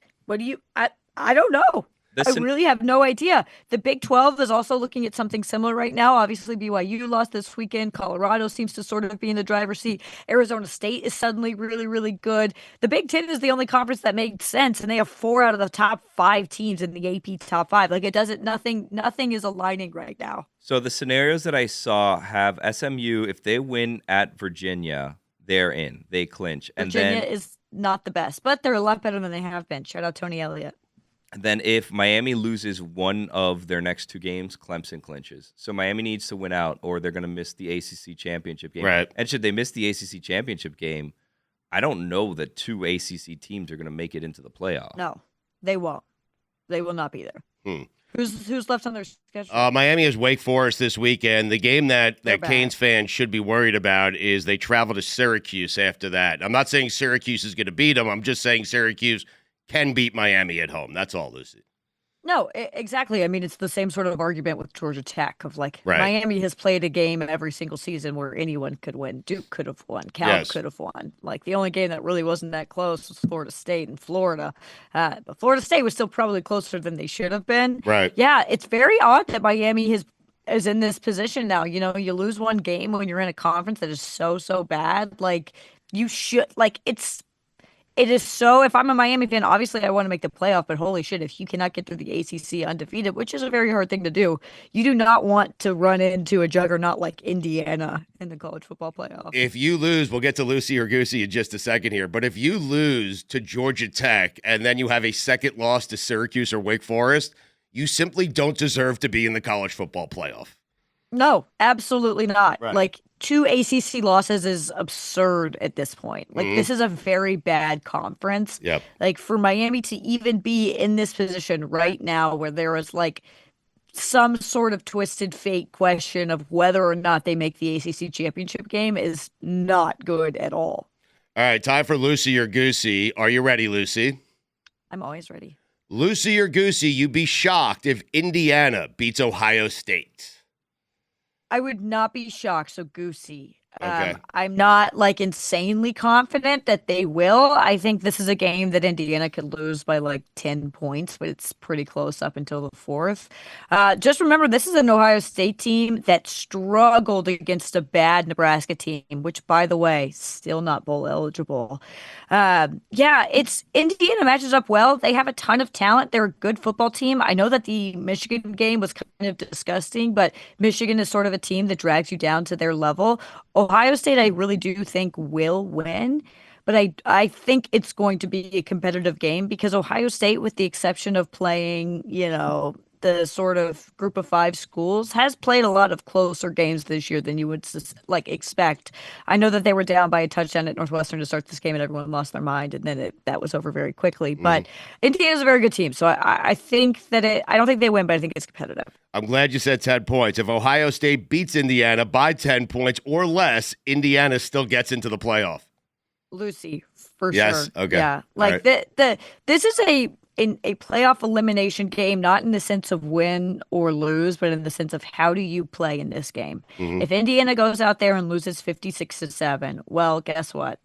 Speaker 11: you – I don't know. I really have no idea. The Big 12 is also looking at something similar right now. Obviously, BYU lost this weekend. Colorado seems to sort of be in the driver's seat. Arizona State is suddenly really, really good. The Big 10 is the only conference that makes sense, and they have 4 out of the top 5 teams in the AP top 5. Like, it doesn't – nothing is aligning right now.
Speaker 8: So the scenarios that I saw have SMU, if they win at Virginia, they're in. They clinch.
Speaker 11: Virginia is not the best, but they're a lot better than they have been. Shout out Tony Elliott.
Speaker 8: Then if Miami loses one of their next 2 games, Clemson clinches. So Miami needs to win out or they're going to miss the ACC championship game.
Speaker 7: Right.
Speaker 8: And should they miss the ACC championship game, I don't know that 2 ACC teams are going to make it into the playoff.
Speaker 11: No, they won't. They will not be there. Who's left on their schedule?
Speaker 7: Miami has Wake Forest this weekend. The game that Canes fans should be worried about is they travel to Syracuse after that. I'm not saying Syracuse is going to beat them. I'm just saying Syracuse can beat Miami at home. That's all, Lucy.
Speaker 11: No, exactly. I mean, it's the same sort of argument with Georgia Tech of like
Speaker 7: Miami
Speaker 11: has played a game every single season where anyone could win. Duke could have won. Cal could have won. Like the only game that really wasn't that close was Florida State and Florida. But Florida State was still probably closer than they should have been.
Speaker 7: Right.
Speaker 11: Yeah, it's very odd that Miami has is in this position now. You lose one game when you're in a conference that is so bad. Like you should like it is so. If I'm a Miami fan, obviously I want to make the playoff, but holy shit, if you cannot get through the ACC undefeated, which is a very hard thing to do, you do not want to run into a juggernaut like Indiana in the college football playoff.
Speaker 7: If you lose, we'll get to Lucy or Goosey in just a second here, but if you lose to Georgia Tech and then you have a second loss to Syracuse or Wake Forest, you simply don't deserve to be in the college football playoff.
Speaker 11: No, absolutely not.
Speaker 7: Right.
Speaker 11: Like 2 ACC losses is absurd at this point. Like this is a very bad conference.
Speaker 7: Yep.
Speaker 11: Like for Miami to even be in this position right now where there is like some sort of twisted fate question of whether or not they make the ACC championship game is not good at all.
Speaker 7: All right, time for Lucy or Goosey. Are you ready, Lucy?
Speaker 11: I'm always ready.
Speaker 7: Lucy or Goosey, you'd be shocked if Indiana beats Ohio State.
Speaker 11: I would not be shocked. So Goosey.
Speaker 7: Okay.
Speaker 11: I'm not like insanely confident that they will. I think this is a game that Indiana could lose by like 10 points, but it's pretty close up until the fourth. Just remember, this is an Ohio State team that struggled against a bad Nebraska team, which, by the way, still not bowl eligible. It's Indiana matches up well. They have a ton of talent. They're a good football team. I know that the Michigan game was kind of disgusting, but Michigan is sort of a team that drags you down to their level. Ohio State, I really do think will win, but I think it's going to be a competitive game because Ohio State, with the exception of playing, the sort of group of 5 schools, has played a lot of closer games this year than you would expect. I know that they were down by a touchdown at Northwestern to start this game and everyone lost their mind, and then that was over very quickly. But Indiana's a very good team, so I think that I don't think they win, but I think it's competitive.
Speaker 7: I'm glad you said 10 points. If Ohio State beats Indiana by 10 points or less, Indiana still gets into the playoff.
Speaker 11: Lucy, for
Speaker 7: yes?
Speaker 11: sure.
Speaker 7: Okay.
Speaker 11: Yeah. Like this is a playoff elimination game, not in the sense of win or lose, but in the sense of how do you play in this game. If Indiana goes out there and loses 56-7, well, guess what?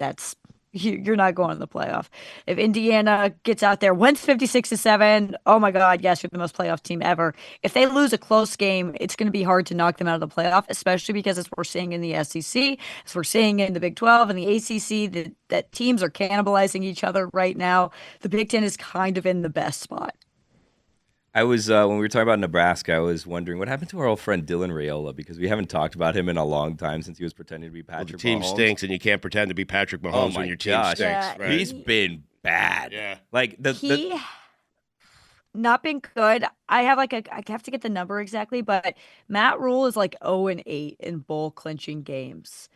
Speaker 11: You're not going to the playoff. If Indiana gets out there, wins 56-7, oh my God, yes, you're the most playoff team ever. If they lose a close game, it's going to be hard to knock them out of the playoff, especially because as we're seeing in the SEC, as we're seeing in the Big 12 and the ACC, that teams are cannibalizing each other right now. The Big 10 is kind of in the best spot.
Speaker 8: I was when we were talking about Nebraska, I was wondering what happened to our old friend Dylan Raiola, because we haven't talked about him in a long time since he was pretending to be Patrick Mahomes.
Speaker 7: The team stinks, and you can't pretend to be Patrick Mahomes when your team stinks.
Speaker 11: Yeah,
Speaker 7: right?
Speaker 8: He's been bad.
Speaker 7: Yeah,
Speaker 8: like
Speaker 11: not been good. I have to get the number exactly, but Matt Rule is like 0-8 in bowl clinching games.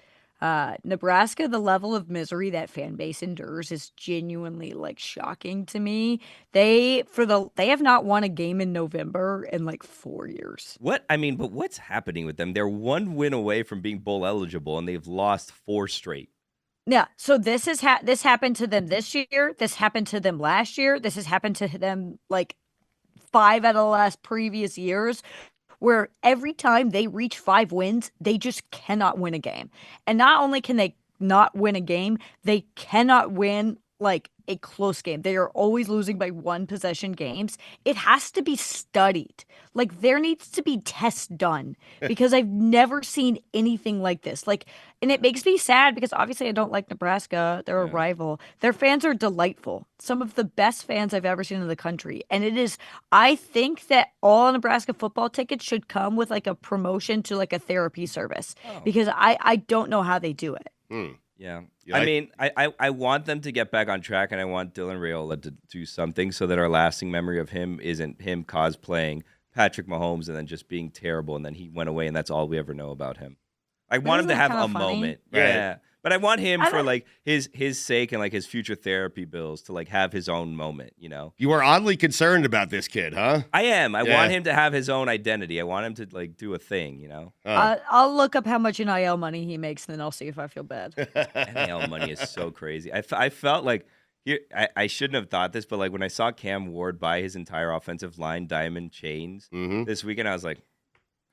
Speaker 11: Nebraska, the level of misery that fan base endures is genuinely like shocking to me. They have not won a game in November in like 4 years.
Speaker 8: But what's happening with them? They're 1 win away from being bowl eligible, and they've lost 4 straight.
Speaker 11: Yeah, so this happened to them this year. This happened to them last year. This has happened to them like 5 out of the last previous years, where every time they reach 5 wins, they just cannot win a game. And not only can they not win a game, they cannot win like a close game. They are always losing by 1 possession games. It has to be studied. Like there needs to be tests done because I've never seen anything like this. And it makes me sad because obviously I don't like Nebraska. They're a rival. Their fans are delightful. Some of the best fans I've ever seen in the country. And I think that all Nebraska football tickets should come with like a promotion to like a therapy service because I don't know how they do it.
Speaker 8: Yeah. I want them to get back on track, and I want Dylan Raiola to do something so that our lasting memory of him isn't him cosplaying Patrick Mahomes and then just being terrible, and then he went away, and that's all we ever know about him. I want him to have a moment. Right? Yeah. But I want him for like his sake and like his future therapy bills to like have his own moment,
Speaker 7: You are oddly concerned about this kid, huh?
Speaker 8: I am. I want him to have his own identity. I want him to like do a thing,
Speaker 11: I'll look up how much NIL money he makes, and then I'll see if I feel bad.
Speaker 8: NIL money is so crazy. I felt like I shouldn't have thought this, but like when I saw Cam Ward buy his entire offensive line diamond chains this weekend, I was like,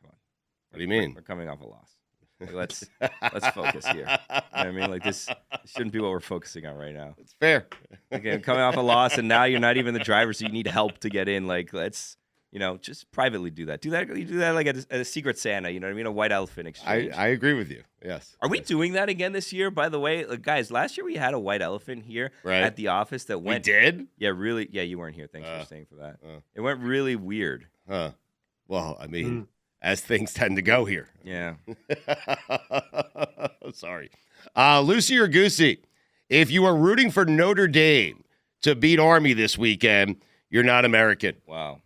Speaker 8: come on.
Speaker 7: What do you mean?
Speaker 8: We're coming off a loss. Like, let's focus here. You know what I mean? Like this shouldn't be what we're focusing on right now.
Speaker 7: It's fair.
Speaker 8: Okay, coming off a loss, and now you're not even the driver, so you need help to get in. Like let's just privately do that. You do that like at a Secret Santa, you know what I mean? A white elephant exchange.
Speaker 7: I agree with you. Yes.
Speaker 8: Are we doing that again this year? By the way, guys, last year we had a white elephant here at the office that went.
Speaker 7: We did?
Speaker 8: Yeah, really. Yeah, you weren't here. Thanks for staying for that. It went really weird.
Speaker 7: Huh. Well, I mean, as things tend to go here.
Speaker 8: Yeah.
Speaker 7: Sorry. Lucy or Goosey, if you are rooting for Notre Dame to beat Army this weekend, you're not American.
Speaker 8: Wow.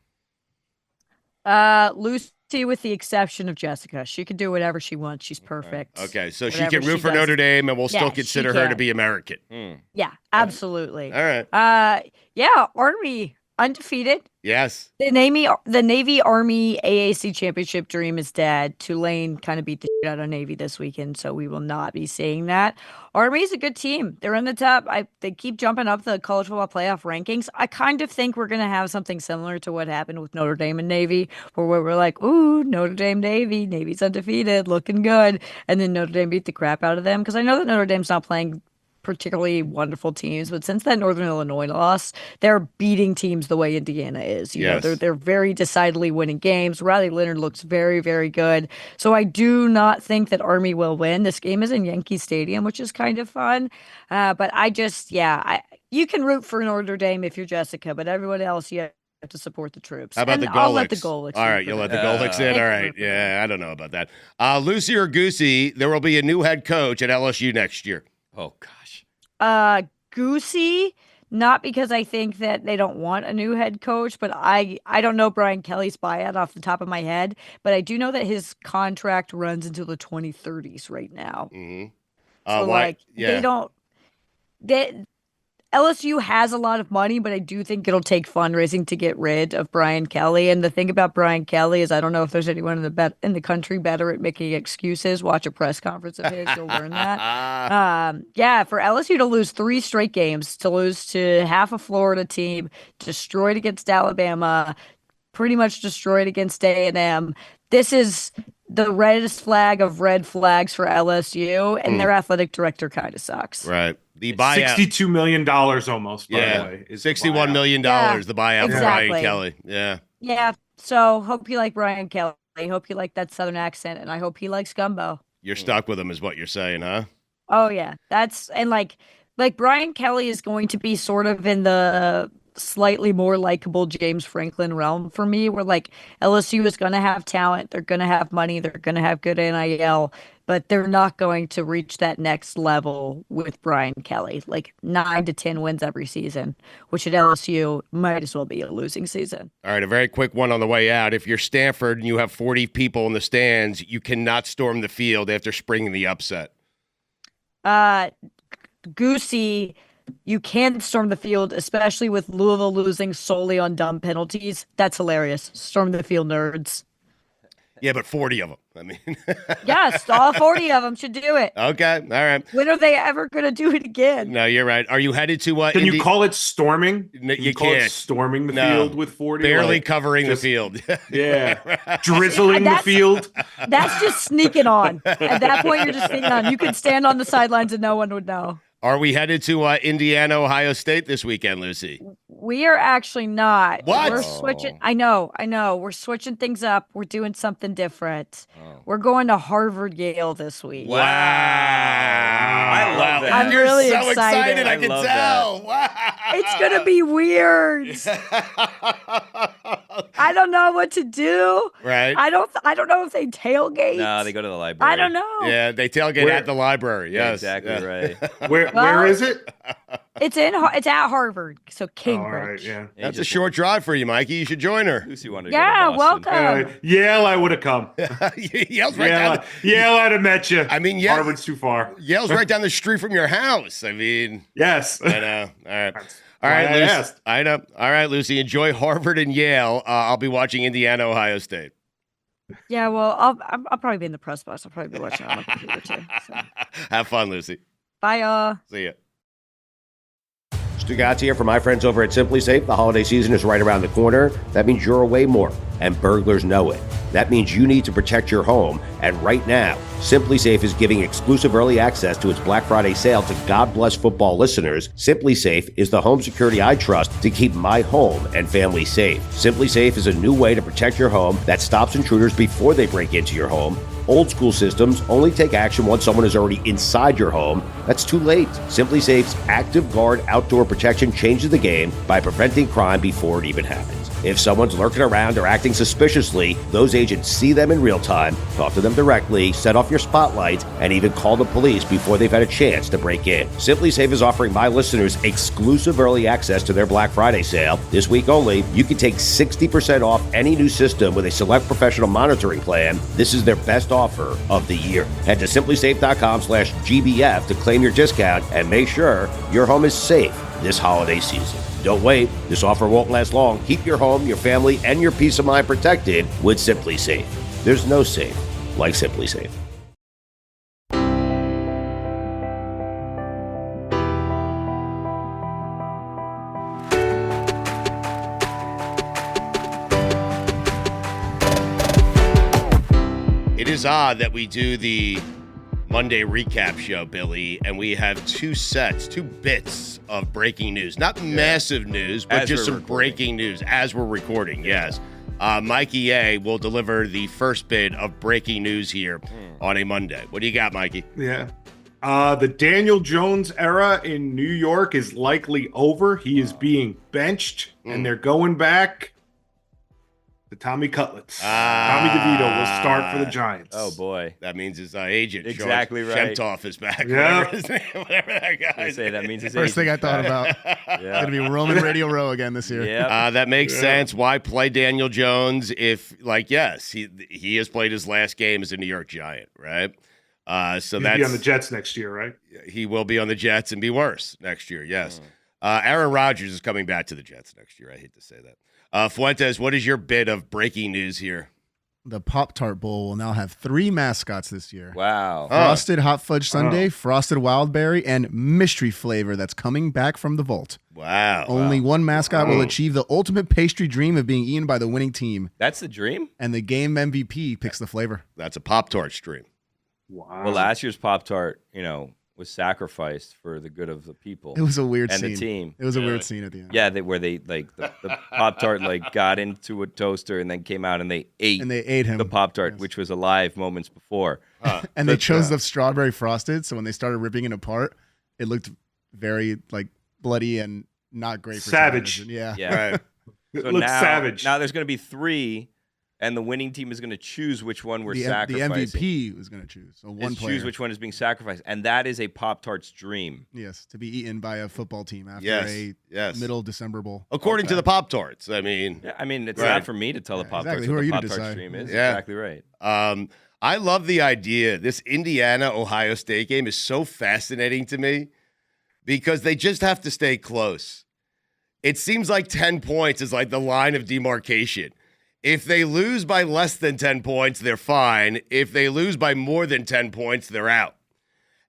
Speaker 11: Lucy, with the exception of Jessica. She can do whatever she wants. She's perfect.
Speaker 7: Okay, so
Speaker 11: Whatever
Speaker 7: she can root for
Speaker 11: does.
Speaker 7: Notre Dame, and we'll still
Speaker 11: Yeah,
Speaker 7: consider
Speaker 11: she
Speaker 7: her to
Speaker 11: can.
Speaker 7: be American.
Speaker 11: Yeah, absolutely.
Speaker 7: All right.
Speaker 11: Yeah, Army undefeated.
Speaker 7: Yes.
Speaker 11: The Navy Army AAC championship dream is dead. Tulane kind of beat the shit out of Navy this weekend, so we will not be seeing that. Army's a good team. They're in the top. They keep jumping up the college football playoff rankings. I kind of think we're going to have something similar to what happened with Notre Dame and Navy, where we're like, ooh, Notre Dame, Navy. Navy's undefeated, looking good. And then Notre Dame beat the crap out of them, because I know that Notre Dame's not playing particularly wonderful teams, but since that Northern Illinois loss, they're beating teams the way Indiana is. You know, they're very decidedly winning games. Riley Leonard looks very, very good. So I do not think that Army will win. This game is in Yankee Stadium, which is kind of fun. But you can root for Notre Dame if you're Jessica, but everyone else, you have to support the troops.
Speaker 7: How about the Golics?
Speaker 11: I'll let the Golics.
Speaker 7: All right, you'll let the Golics in? All right. Yeah, I don't know about that. Lucy or Goosey, there will be a new head coach at LSU next year.
Speaker 8: Oh, gosh.
Speaker 11: Goosey, not because I think that they don't want a new head coach, but I don't know Brian Kelly's buyout off the top of my head, but I do know that his contract runs until the 2030s right now. So LSU has a lot of money, but I do think it'll take fundraising to get rid of Brian Kelly. And the thing about Brian Kelly is I don't know if there's anyone in the country better at making excuses. Watch a press conference of his, you'll learn that. For LSU to lose 3 straight games, to lose to half a Florida team, destroyed against Alabama, pretty much destroyed against A&M. This is the reddest flag of red flags for LSU, and their athletic director kind of sucks.
Speaker 7: Right. The buyout.
Speaker 9: $62 million almost, by the way.
Speaker 7: $61 million, the buyout for Brian Kelly. Yeah.
Speaker 11: Yeah. So hope you like Brian Kelly. I hope you like that Southern accent, and I hope he likes gumbo.
Speaker 7: You're stuck with him is what you're saying, huh?
Speaker 11: Oh, yeah. Like Brian Kelly is going to be sort of in the slightly more likable James Franklin realm for me, where like LSU is going to have talent, they're going to have money, they're going to have good NIL, but they're not going to reach that next level with Brian Kelly, like 9 to 10 wins every season, which at LSU might as well be a losing season.
Speaker 7: All right, a very quick one on the way out. If you're Stanford and you have 40 people in the stands, you cannot storm the field after springing the upset.
Speaker 11: Goosey, you can storm the field, especially with Louisville losing solely on dumb penalties. That's hilarious. Storm the field, nerds.
Speaker 7: Yeah, but 40 of them. I mean.
Speaker 11: Yes, all 40 of them should do it.
Speaker 7: Okay, all right.
Speaker 11: When are they ever going to do it again?
Speaker 7: No, you're right. Are you headed to
Speaker 9: Can you call it storming?
Speaker 7: You
Speaker 9: call
Speaker 7: can't.
Speaker 9: it storming the field with 40?
Speaker 7: Barely covering the field.
Speaker 9: Yeah. Drizzling the field.
Speaker 11: That's just sneaking on. At that point, you're just sneaking on. You could stand on the sidelines and no one would know.
Speaker 7: Are we headed to Indiana, Ohio State this weekend, Lucy?
Speaker 11: We are actually not.
Speaker 7: What?
Speaker 11: We're switching. I know. We're switching things up. We're doing something different. We're going to Harvard, Yale this week.
Speaker 8: Wow. I love that.
Speaker 11: I'm
Speaker 7: You're
Speaker 11: really
Speaker 7: so excited. I can
Speaker 8: love
Speaker 7: tell.
Speaker 8: that.
Speaker 7: Wow.
Speaker 11: It's going to be weird. I don't know what to do.
Speaker 7: Right.
Speaker 11: I don't know if they tailgate.
Speaker 8: No, they go to the library.
Speaker 11: I don't know.
Speaker 7: Yeah, they tailgate at the library. Yes.
Speaker 8: Yeah, exactly right.
Speaker 9: Where is it?
Speaker 11: It's at Harvard, so Cambridge.
Speaker 9: All right, yeah.
Speaker 7: That's a short drive for you, Mikey. You should join her.
Speaker 8: Lucy wanted to
Speaker 11: Yeah,
Speaker 8: go to Boston.
Speaker 11: welcome.
Speaker 9: Yale, I would have come.
Speaker 7: Yale's right down.
Speaker 9: Yale, I'd have met you.
Speaker 7: I mean, Yale,
Speaker 9: Harvard's too far.
Speaker 7: Yale's right down the street from your house. I mean,
Speaker 9: yes.
Speaker 7: I know. All right.
Speaker 9: All right,
Speaker 7: Lucy. I know. All right, Lucy. Enjoy Harvard and Yale. I'll be watching Indiana, Ohio State.
Speaker 11: Yeah, well, I'll probably be in the press box. I'll probably be watching on my computer too. So.
Speaker 7: Have fun, Lucy.
Speaker 11: Bye, y'all.
Speaker 7: See ya.
Speaker 12: Stugotz here for my friends over at Simply Safe. The holiday season is right around the corner. That means you're away more, and burglars know it. That means you need to protect your home, and right now, Simply Safe is giving exclusive early access to its Black Friday sale to God Bless Football listeners. Simply Safe is the home security I trust to keep my home and family safe. Simply Safe is a new way to protect your home that stops intruders before they break into your home. Old school systems only take action once someone is already inside your home. That's too late. Simply Safe's Active Guard outdoor protection changes the game by preventing crime before it even happens. If someone's lurking around or acting suspiciously, those agents see them in real time, talk to them directly, set off your spotlight, and even call the police before they've had a chance to break in. Simply Safe is offering my listeners exclusive early access to their Black Friday sale. This week only, you can take 60% off any new system with a select professional monitoring plan. This is their best offer of the year. Head to simplysafe.com/GBF to claim your discount and make sure your home is safe this holiday season. Don't wait. This offer won't last long. Keep your home, your family, and your peace of mind protected with Simply Safe. There's no safe like Simply Safe.
Speaker 7: It is odd that we do the Monday recap show, Billy, and we have two bits of breaking news. Not massive news, but just some breaking news as we're recording, yes. Mikey A will deliver the first bit of breaking news here on a Monday. What do you got, Mikey?
Speaker 9: Yeah. The Daniel Jones era in New York is likely over. He is being benched, and they're going back to Tommy Cutlets. Tommy DeVito will start for the Giants.
Speaker 8: Oh, boy.
Speaker 7: That means his agent,
Speaker 8: exactly
Speaker 7: George
Speaker 8: right.
Speaker 7: Shemtoff, is back.
Speaker 9: Yeah.
Speaker 7: Whatever that guy
Speaker 8: say that means his
Speaker 10: First thing I thought about.
Speaker 8: Yeah.
Speaker 10: Going to be Roman Radio Row again this year.
Speaker 8: Yeah.
Speaker 7: That makes sense. Why play Daniel Jones if, yes, he has played his last game as a New York Giant, right? So
Speaker 9: He'll be on the Jets next year, right?
Speaker 7: He will be on the Jets and be worse next year, yes. Aaron Rodgers is coming back to the Jets next year. I hate to say that. Fuentes, what is your bit of breaking news here?
Speaker 10: The Pop-Tart Bowl will now have 3 mascots this year.
Speaker 8: Wow.
Speaker 10: Frosted Hot Fudge Sundae, Frosted Wildberry, and Mystery Flavor that's coming back from the vault.
Speaker 7: Wow.
Speaker 10: Only one mascot will achieve the ultimate pastry dream of being eaten by the winning team.
Speaker 8: That's the dream?
Speaker 10: And the game MVP picks the flavor.
Speaker 7: That's a Pop-Tart stream.
Speaker 9: Wow.
Speaker 8: Well, last year's Pop-Tart, was sacrificed for the good of the people.
Speaker 10: It was a weird
Speaker 8: and
Speaker 10: scene.
Speaker 8: The team.
Speaker 10: It was a weird scene at the end.
Speaker 8: Yeah, where they the Pop-Tart got into a toaster and then came out and they ate
Speaker 10: him
Speaker 8: the Pop-Tart, which was alive moments before.
Speaker 10: And they chose the strawberry frosted, so when they started ripping it apart, it looked very bloody and not great for
Speaker 9: savage.
Speaker 10: television.
Speaker 8: Yeah.
Speaker 9: Right.
Speaker 8: So
Speaker 9: It looks savage.
Speaker 8: Now there's going to be 3, and the winning team is going to choose which one we're sacrificing.
Speaker 10: The MVP was going to choose. So one player.
Speaker 8: Choose which one is being sacrificed, and that is a Pop-Tart's dream.
Speaker 10: Yes, to be eaten by a football team after a middle December bowl.
Speaker 7: According to the Pop-Tarts, I mean.
Speaker 8: Yeah, it's not for me to tell the Pop-Tarts
Speaker 10: exactly. Who
Speaker 8: what
Speaker 10: are
Speaker 8: the
Speaker 10: you to
Speaker 8: Pop-Tart's
Speaker 10: decide?
Speaker 8: dream is.
Speaker 7: Yeah.
Speaker 8: Exactly right.
Speaker 7: I love the idea. This Indiana-Ohio State game is so fascinating to me because they just have to stay close. It seems like 10 points is like the line of demarcation. If they lose by less than 10 points, they're fine. If they lose by more than 10 points, they're out.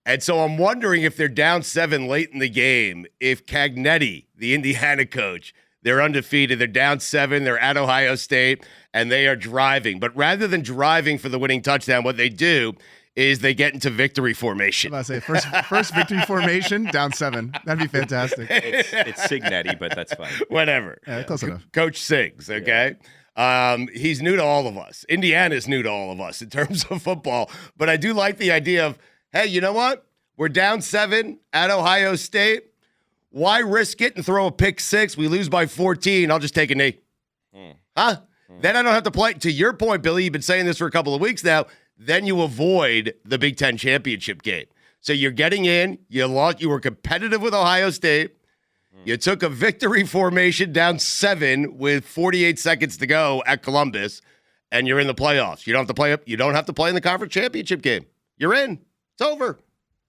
Speaker 7: And so I'm wondering if they're down 7 late in the game, if Cagnetti, the Indiana coach, they're undefeated, they're down 7, they're at Ohio State, and they are driving. But rather than driving for the winning touchdown, what they do is they get into victory formation.
Speaker 10: I was about to say, first victory formation, down 7. That'd be fantastic.
Speaker 8: It's Cignetti, but that's fine.
Speaker 7: Whatever.
Speaker 10: Yeah, close enough.
Speaker 7: Coach Sigs, okay? He's new to all of us. Indiana's new to all of us in terms of football. But I do like the idea of, hey, you know what? We're down 7 at Ohio State. Why risk it and throw a pick 6? We lose by 14. I'll just take a knee. Huh? Then I don't have to play. To your point, Billy, you've been saying this for a couple of weeks now. Then you avoid the Big Ten championship game. So you're getting in. You lost. You were competitive with Ohio State. You took a victory formation down 7 with 48 seconds to go at Columbus, and you're in the playoffs. You don't have to play. You don't have to play in the conference championship game. You're in. It's over.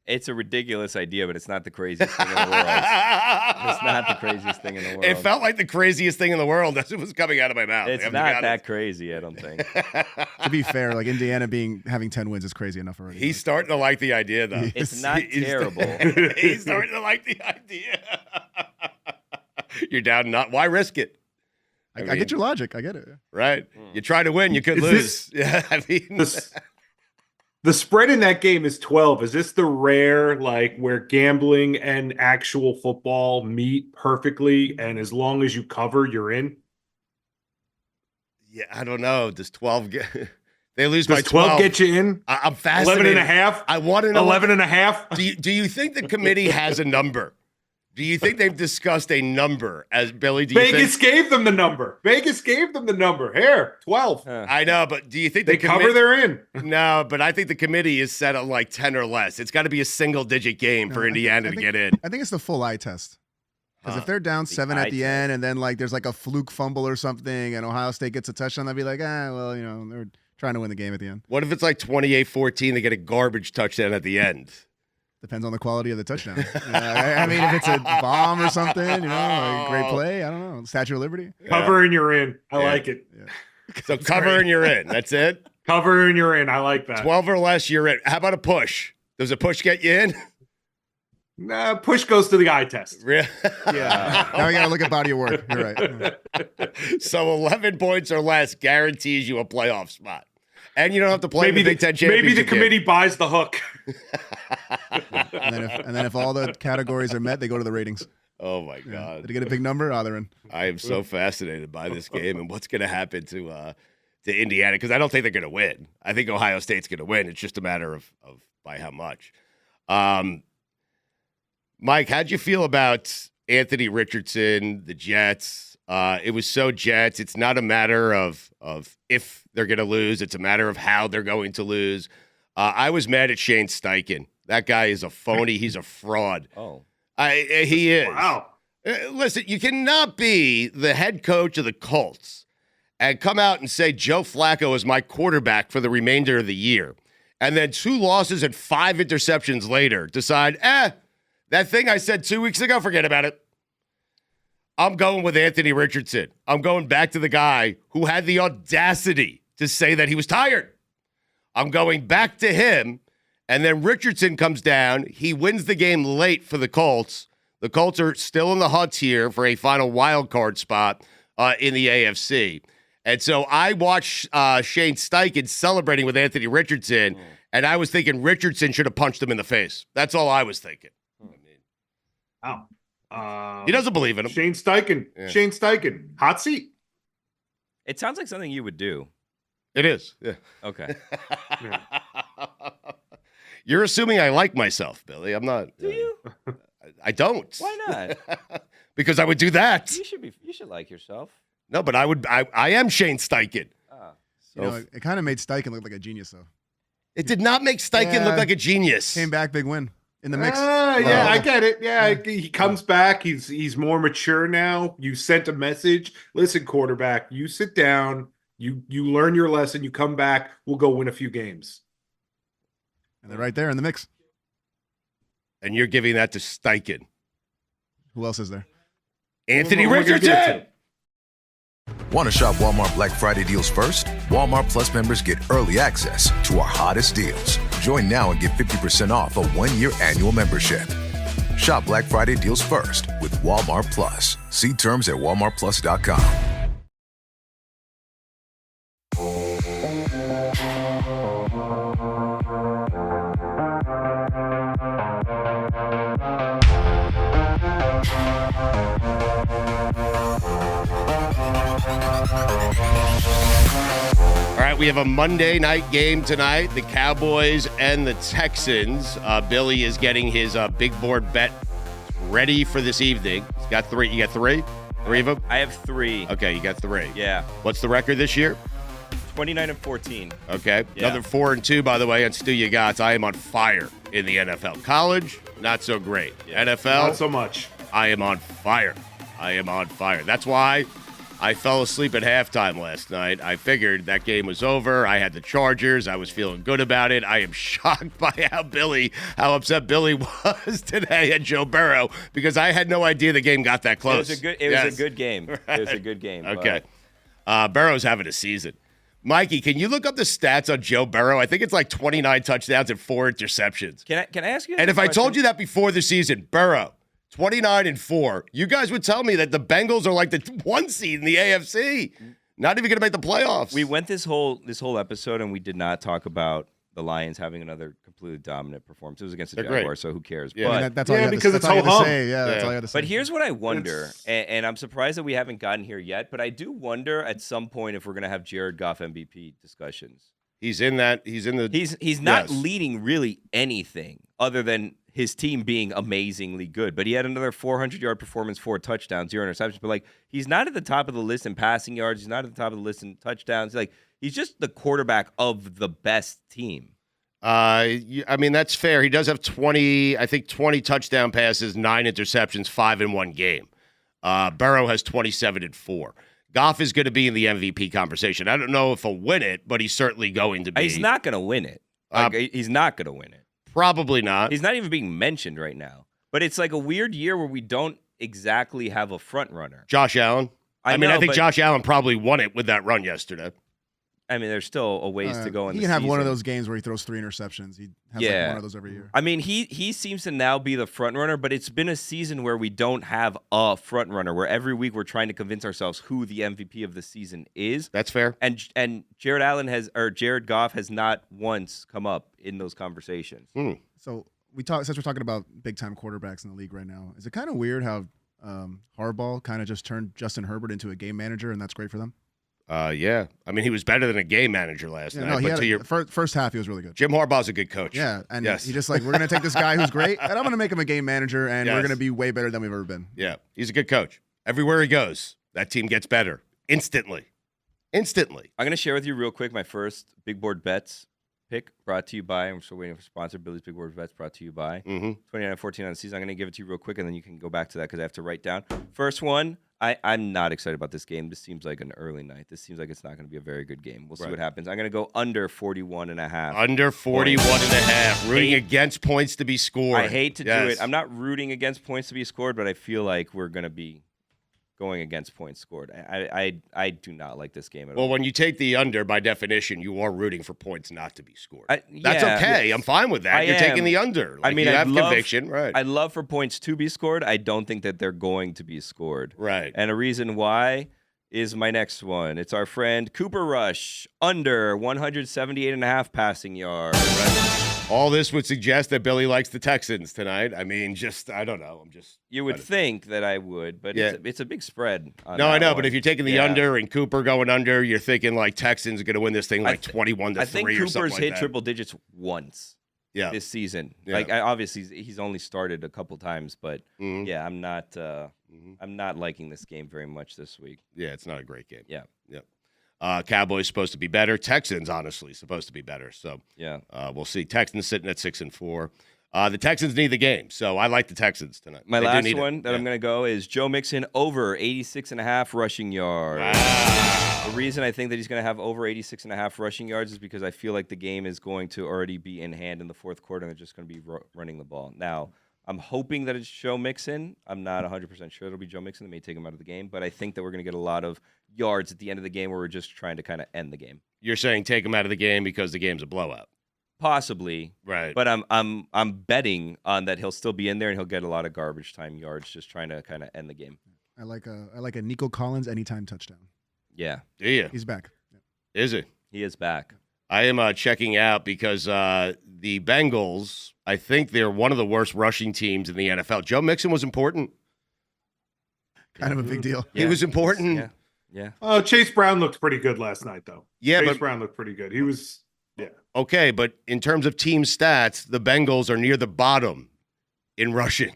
Speaker 8: It's a ridiculous idea, but it's not the craziest thing in the world. It's not the craziest thing in the world.
Speaker 7: It felt like the craziest thing in the world as it was coming out of my mouth.
Speaker 8: It's not that crazy, I don't think.
Speaker 10: To be fair, Indiana having 10 wins is crazy enough already.
Speaker 7: He's starting to like the idea, though.
Speaker 8: It's not terrible.
Speaker 7: He's starting to like the idea. You're down. Not why risk it?
Speaker 10: I get your logic. I get it.
Speaker 7: Right. You try to win, you could lose. Yeah. I mean,
Speaker 9: the spread in that game is 12. Is this the rare, like, where gambling and actual football meet perfectly, and as long as you cover, you're in?
Speaker 7: Yeah, I don't know. Does 12 get? They lose
Speaker 9: Does
Speaker 7: by 12.
Speaker 9: get you in?
Speaker 7: I'm fascinated.
Speaker 9: 11 and a half?
Speaker 7: I want to know.
Speaker 9: 11 and a half?
Speaker 7: Do you think the committee has a number? Do you think they've discussed a number? As Billy,
Speaker 9: Vegas gave them the number. Vegas gave them the number. Here, 12.
Speaker 7: I know, but do you think
Speaker 9: they cover their in?
Speaker 7: No, but I think the committee is set on like 10 or less. It's got to be a single-digit game for Indiana to get in.
Speaker 10: I think it's the full eye test. Because if they're down 7 at the end and then like there's like a fluke fumble or something and Ohio State gets a touchdown, they'd be like, well, they're trying to win the game at the end.
Speaker 7: What if it's like 28-14, they get a garbage touchdown at the end?
Speaker 10: Depends on the quality of the touchdown. I mean, if it's a bomb or something, like great play, I don't know. Statue of Liberty.
Speaker 9: Cover and you're in. I like it.
Speaker 10: Yeah.
Speaker 7: So cover and you're in. That's it?
Speaker 9: Cover and you're in. I like that.
Speaker 7: 12 or less, you're in. How about a push? Does a push get you in?
Speaker 9: Nah, push goes to the eye test.
Speaker 7: Yeah.
Speaker 10: Now we got to look at body of work. You're right.
Speaker 7: So 11 points or less guarantees you a playoff spot. And you don't have to play the Big Ten championship.
Speaker 9: Maybe the committee buys the hook.
Speaker 10: and then if all the categories are met, they go to the ratings.
Speaker 7: Oh, my God.
Speaker 10: Did they get a big number? They're in.
Speaker 7: I am so fascinated by this game and what's going to happen to Indiana, because I don't think they're going to win. I think Ohio State's going to win. It's just a matter of by how much. Mike, how'd you feel about Anthony Richardson, the Jets? It was so Jets. It's not a matter of if they're going to lose. It's a matter of how they're going to lose. I was mad at Shane Steichen. That guy is a phony. He's a fraud.
Speaker 8: Oh.
Speaker 7: He is.
Speaker 9: Wow.
Speaker 7: Listen, you cannot be the head coach of the Colts and come out and say Joe Flacco is my quarterback for the remainder of the year, and then 2 losses and 5 interceptions later decide, that thing I said 2 weeks ago, forget about it. I'm going with Anthony Richardson. I'm going back to the guy who had the audacity to say that he was tired. I'm going back to him, and then Richardson comes down. He wins the game late for the Colts. The Colts are still in the hunt here for a final wild card spot in the AFC. And so I watched Shane Steichen celebrating with Anthony Richardson, and I was thinking Richardson should have punched him in the face. That's all I was thinking.
Speaker 9: Wow.
Speaker 7: He doesn't believe in him.
Speaker 9: Shane Steichen.
Speaker 7: Yeah.
Speaker 9: Shane Steichen. Hot seat.
Speaker 8: It sounds like something you would do.
Speaker 7: It is. Yeah.
Speaker 8: Okay.
Speaker 7: You're assuming I like myself, Billy. I'm not.
Speaker 8: Do you?
Speaker 7: I don't.
Speaker 8: Why not?
Speaker 7: Because I would do that.
Speaker 8: You should like yourself.
Speaker 7: No, but I am Shane Steichen.
Speaker 10: So it kind of made Steichen look like a genius, though.
Speaker 7: It did not make Steichen look like a genius.
Speaker 10: Came back, big win in the mix.
Speaker 9: Yeah, I get it. Yeah, he comes back. He's more mature now. You sent a message. Listen, quarterback, you sit down. You learn your lesson. You come back. We'll go win a few games.
Speaker 10: And they're right there in the mix.
Speaker 7: And you're giving that to Steichen.
Speaker 10: Who else is there?
Speaker 7: Anthony Richardson.
Speaker 3: Want to shop Walmart Black Friday deals first? Walmart Plus members get early access to our hottest deals. Join now and get 50% off a 1-year annual membership. Shop Black Friday deals first with Walmart Plus. See terms at walmartplus.com.
Speaker 7: All right, we have a Monday night game tonight. The Cowboys and the Texans. Billy is getting his big board bet ready for this evening. He's got 3. You got 3? 3 of them?
Speaker 8: I have 3.
Speaker 7: Okay, you got 3.
Speaker 8: Yeah.
Speaker 7: What's the record this year?
Speaker 8: 29-14.
Speaker 7: Okay.
Speaker 8: Yeah.
Speaker 7: Another 4-2, by the way, on Stugotz. I am on fire in the NFL. College, not so great.
Speaker 8: Yeah.
Speaker 7: NFL,
Speaker 9: Not so much.
Speaker 7: I am on fire. I am on fire. That's why I fell asleep at halftime last night. I figured that game was over. I had the Chargers. I was feeling good about it. I am shocked by how upset Billy was today at Joe Burrow, because I had no idea the game got that close.
Speaker 8: It was a good game. Right. It was a good game.
Speaker 7: Okay. Burrow's having a season. Mikey, can you look up the stats on Joe Burrow? I think it's like 29 touchdowns and 4 interceptions.
Speaker 8: Can I ask you?
Speaker 7: And if I told you that before the season, Burrow, 29-4. You guys would tell me that the Bengals are like the 1 seed in the AFC. Not even going to make the playoffs.
Speaker 8: We went this whole episode and we did not talk about the Lions having another completely dominant performance. It was against the Jaguars, so who cares?
Speaker 10: Yeah,
Speaker 8: but,
Speaker 10: that's all you have to, that's all you have to say. Yeah, that's all you have to say.
Speaker 8: But here's what I wonder, and I'm surprised that we haven't gotten here yet, but I do wonder at some point if we're going to have Jared Goff MVP discussions.
Speaker 7: He's in that. He's
Speaker 8: not leading really anything other than his team being amazingly good. But he had another 400-yard performance, 4 touchdowns, 0 interceptions. But he's not at the top of the list in passing yards. He's not at the top of the list in touchdowns. He's just the quarterback of the best team.
Speaker 7: I mean, that's fair. He does have 20 touchdown passes, 9 interceptions, 5 in one game. Burrow has 27-4. Goff is going to be in the MVP conversation. I don't know if he'll win it, but he's certainly going to be.
Speaker 8: He's not going to win it. He's not going to win it.
Speaker 7: Probably not.
Speaker 8: He's not even being mentioned right now. But it's like a weird year where we don't exactly have a front runner.
Speaker 7: Josh Allen? I think Josh Allen probably won it with that run yesterday.
Speaker 8: I mean, there's still a ways to go in the season.
Speaker 10: He can have one of those games where he throws 3 interceptions. He has one of those every year.
Speaker 8: I mean, he seems to now be the front runner, but it's been a season where we don't have a front runner, where every week we're trying to convince ourselves who the MVP of the season is.
Speaker 7: That's fair.
Speaker 8: And Jared Goff has not once come up in those conversations.
Speaker 10: So since we're talking about big time quarterbacks in the league right now, is it kind of weird how Harbaugh kind of just turned Justin Herbert into a game manager, and that's great for them?
Speaker 7: Yeah. I mean, he was better than a game manager last night.
Speaker 10: No, first half, he was really good.
Speaker 7: Jim Harbaugh's a good coach.
Speaker 10: Yeah, and he just we're going to take this guy who's great, and I'm going to make him a game manager, and we're going to be way better than we've ever been.
Speaker 7: Yeah, he's a good coach. Everywhere he goes, that team gets better instantly. I'm
Speaker 8: going to share with you real quick my first Big Board Bets pick brought to you by, I'm still waiting for sponsor, Billy's Big Board Bets brought to you by 29-14 on the season. I'm going to give it to you real quick, and then you can go back to that because I have to write down. First one, I'm not excited about this game. This seems like an early night. This seems like it's not going to be a very good game. We'll see what happens. I'm going to go under 41.5.
Speaker 7: Under 41.5. Rooting against points to be scored.
Speaker 8: I hate to do it. I'm not rooting against points to be scored, but I feel like we're going to be going against points scored. I do not like this game at all.
Speaker 7: Well, when you take the under, by definition, you are rooting for points not to be scored. That's okay. I'm fine with that. You're taking the under. You have conviction, right?
Speaker 8: I'd love for points to be scored. I don't think that they're going to be scored.
Speaker 7: Right.
Speaker 8: And a reason why is my next one. It's our friend Cooper Rush, under 178.5 passing yards.
Speaker 7: Right. All this would suggest that Billy likes the Texans tonight. I mean, I don't know.
Speaker 8: You would think that I would, but it's a big spread.
Speaker 7: No, I know, but if you're taking the under and Cooper going under, you're thinking like Texans are going to win this thing 21-3 or something like that.
Speaker 8: I think Cooper's hit triple digits once this season.
Speaker 7: Yeah.
Speaker 8: Obviously, he's only started a couple times, but I'm not liking this game very much this week.
Speaker 7: Yeah, it's not a great game.
Speaker 8: Yeah.
Speaker 7: Cowboys supposed to be better. Texans, honestly, supposed to be better. So we'll see. Texans sitting at 6-4. The Texans need the game, so I like the Texans tonight.
Speaker 8: My last one that I'm going to go is Joe Mixon over 86.5 rushing yards.
Speaker 7: Wow.
Speaker 8: The reason I think that he's going to have over 86.5 rushing yards is because I feel like the game is going to already be in hand in the fourth quarter, and they're just going to be running the ball. Now, I'm hoping that it's Joe Mixon. I'm not 100% sure it'll be Joe Mixon. They may take him out of the game, but I think that we're going to get a lot of yards at the end of the game where we're just trying to kind of end the game.
Speaker 7: You're saying take him out of the game because the game's a blowout?
Speaker 8: Possibly,
Speaker 7: right?
Speaker 8: But I'm betting on that he'll still be in there and he'll get a lot of garbage time yards, just trying to kind of end the game.
Speaker 10: I like a Nico Collins anytime touchdown.
Speaker 8: Yeah,
Speaker 7: do you?
Speaker 10: He's back.
Speaker 7: Is he?
Speaker 8: He is back.
Speaker 7: I am checking out because the Bengals, I think they're one of the worst rushing teams in the NFL. Joe Mixon was important.
Speaker 10: Kind of a big deal.
Speaker 7: He was important.
Speaker 8: Yeah.
Speaker 9: Oh, Chase Brown looked pretty good last night, though.
Speaker 7: Yeah,
Speaker 9: Chase Brown looked pretty good. He was,
Speaker 7: Okay, but in terms of team stats, the Bengals are near the bottom in rushing.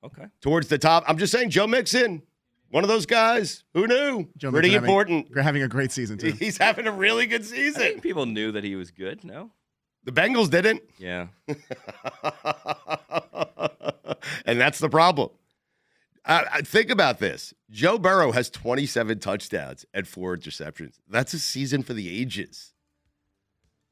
Speaker 8: Okay.
Speaker 7: Towards the top. I'm just saying, Joe Mixon, one of those guys. Who knew?
Speaker 10: Joe
Speaker 7: Pretty
Speaker 10: Mixon
Speaker 7: important.
Speaker 10: Having a great season, too.
Speaker 7: He's having a really good season.
Speaker 8: I think people knew that he was good, no?
Speaker 7: The Bengals didn't.
Speaker 8: Yeah.
Speaker 7: And that's the problem. Think about this. Joe Burrow has 27 touchdowns and 4 interceptions. That's a season for the ages.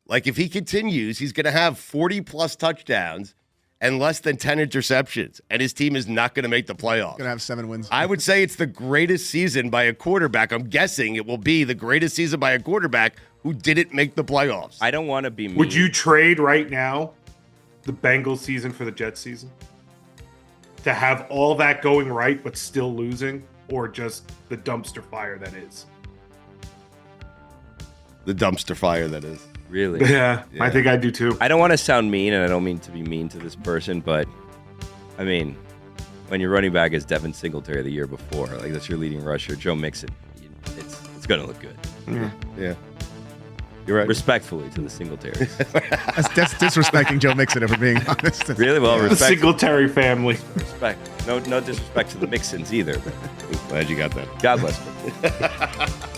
Speaker 7: Like, if he continues, he's going to have 40-plus touchdowns and less than 10 interceptions, and his team is not going to make the playoffs.
Speaker 10: Going to have 7 wins.
Speaker 7: I would say it's the greatest season by a quarterback. I'm guessing it will be the greatest season by a quarterback who didn't make the playoffs.
Speaker 8: I don't want to be mean.
Speaker 9: Would you trade right now the Bengals season for the Jets season? to have all that going right but still losing, or just the dumpster fire that is.
Speaker 7: The dumpster fire that is.
Speaker 8: Really?
Speaker 9: Yeah, I think I do too.
Speaker 8: I don't want to sound mean, and I don't mean to be mean to this person, but I mean, when your running back is Devin Singletary the year before, like that's your leading rusher, Joe Mixon, it's going to look good.
Speaker 7: Yeah. You're right.
Speaker 8: Respectfully to the Singletaries.
Speaker 10: That's disrespecting Joe Mixon, if we're being honest.
Speaker 8: Really? Well,
Speaker 9: The
Speaker 8: respect.
Speaker 9: Singletary family.
Speaker 8: Respect. No disrespect to the Mixons either. But
Speaker 7: Glad you got that.
Speaker 8: God bless them.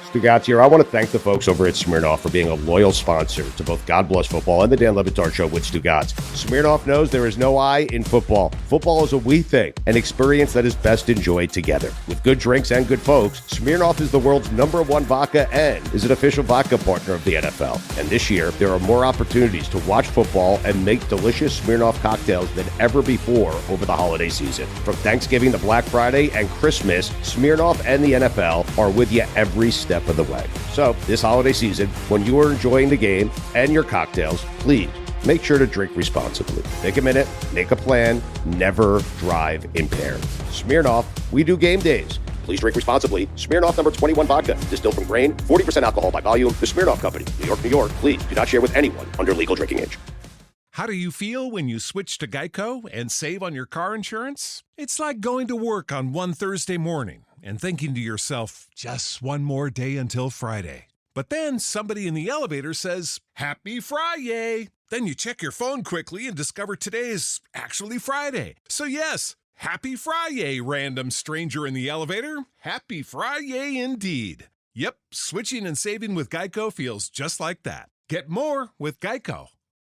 Speaker 12: Stugotz here. I want to thank the folks over at Smirnoff for being a loyal sponsor to both God Bless Football and the Dan Le Batard Show with Stugotz. Smirnoff knows there is no I in football. Football is a we thing, an experience that is best enjoyed together. With good drinks and good folks, Smirnoff is the world's #1 vodka and is an official vodka partner of the NFL. And this year, there are more opportunities to watch football and make delicious Smirnoff cocktails than ever before over the holiday season. From Thanksgiving to Black Friday and Christmas, Smirnoff and the NFL are with you every step of the way. So, this holiday season, when you are enjoying the game and your cocktails, please make sure to drink responsibly. Take a minute, make a plan, never drive impaired. Smirnoff, we do game days. Please drink responsibly. Smirnoff number 21 vodka, distilled from grain, 40% alcohol by volume. The Smirnoff Company, New York, New York. Please do not share with anyone under legal drinking age.
Speaker 13: How do you feel when you switch to Geico and save on your car insurance? It's like going to work on one Thursday morning and thinking to yourself, just one more day until Friday. But then somebody in the elevator says, Happy Friday! Then you check your phone quickly and discover today is actually Friday. So yes, Happy Friday, random stranger in the elevator. Happy Friday indeed. Yep, switching and saving with Geico feels just like that. Get more with Geico.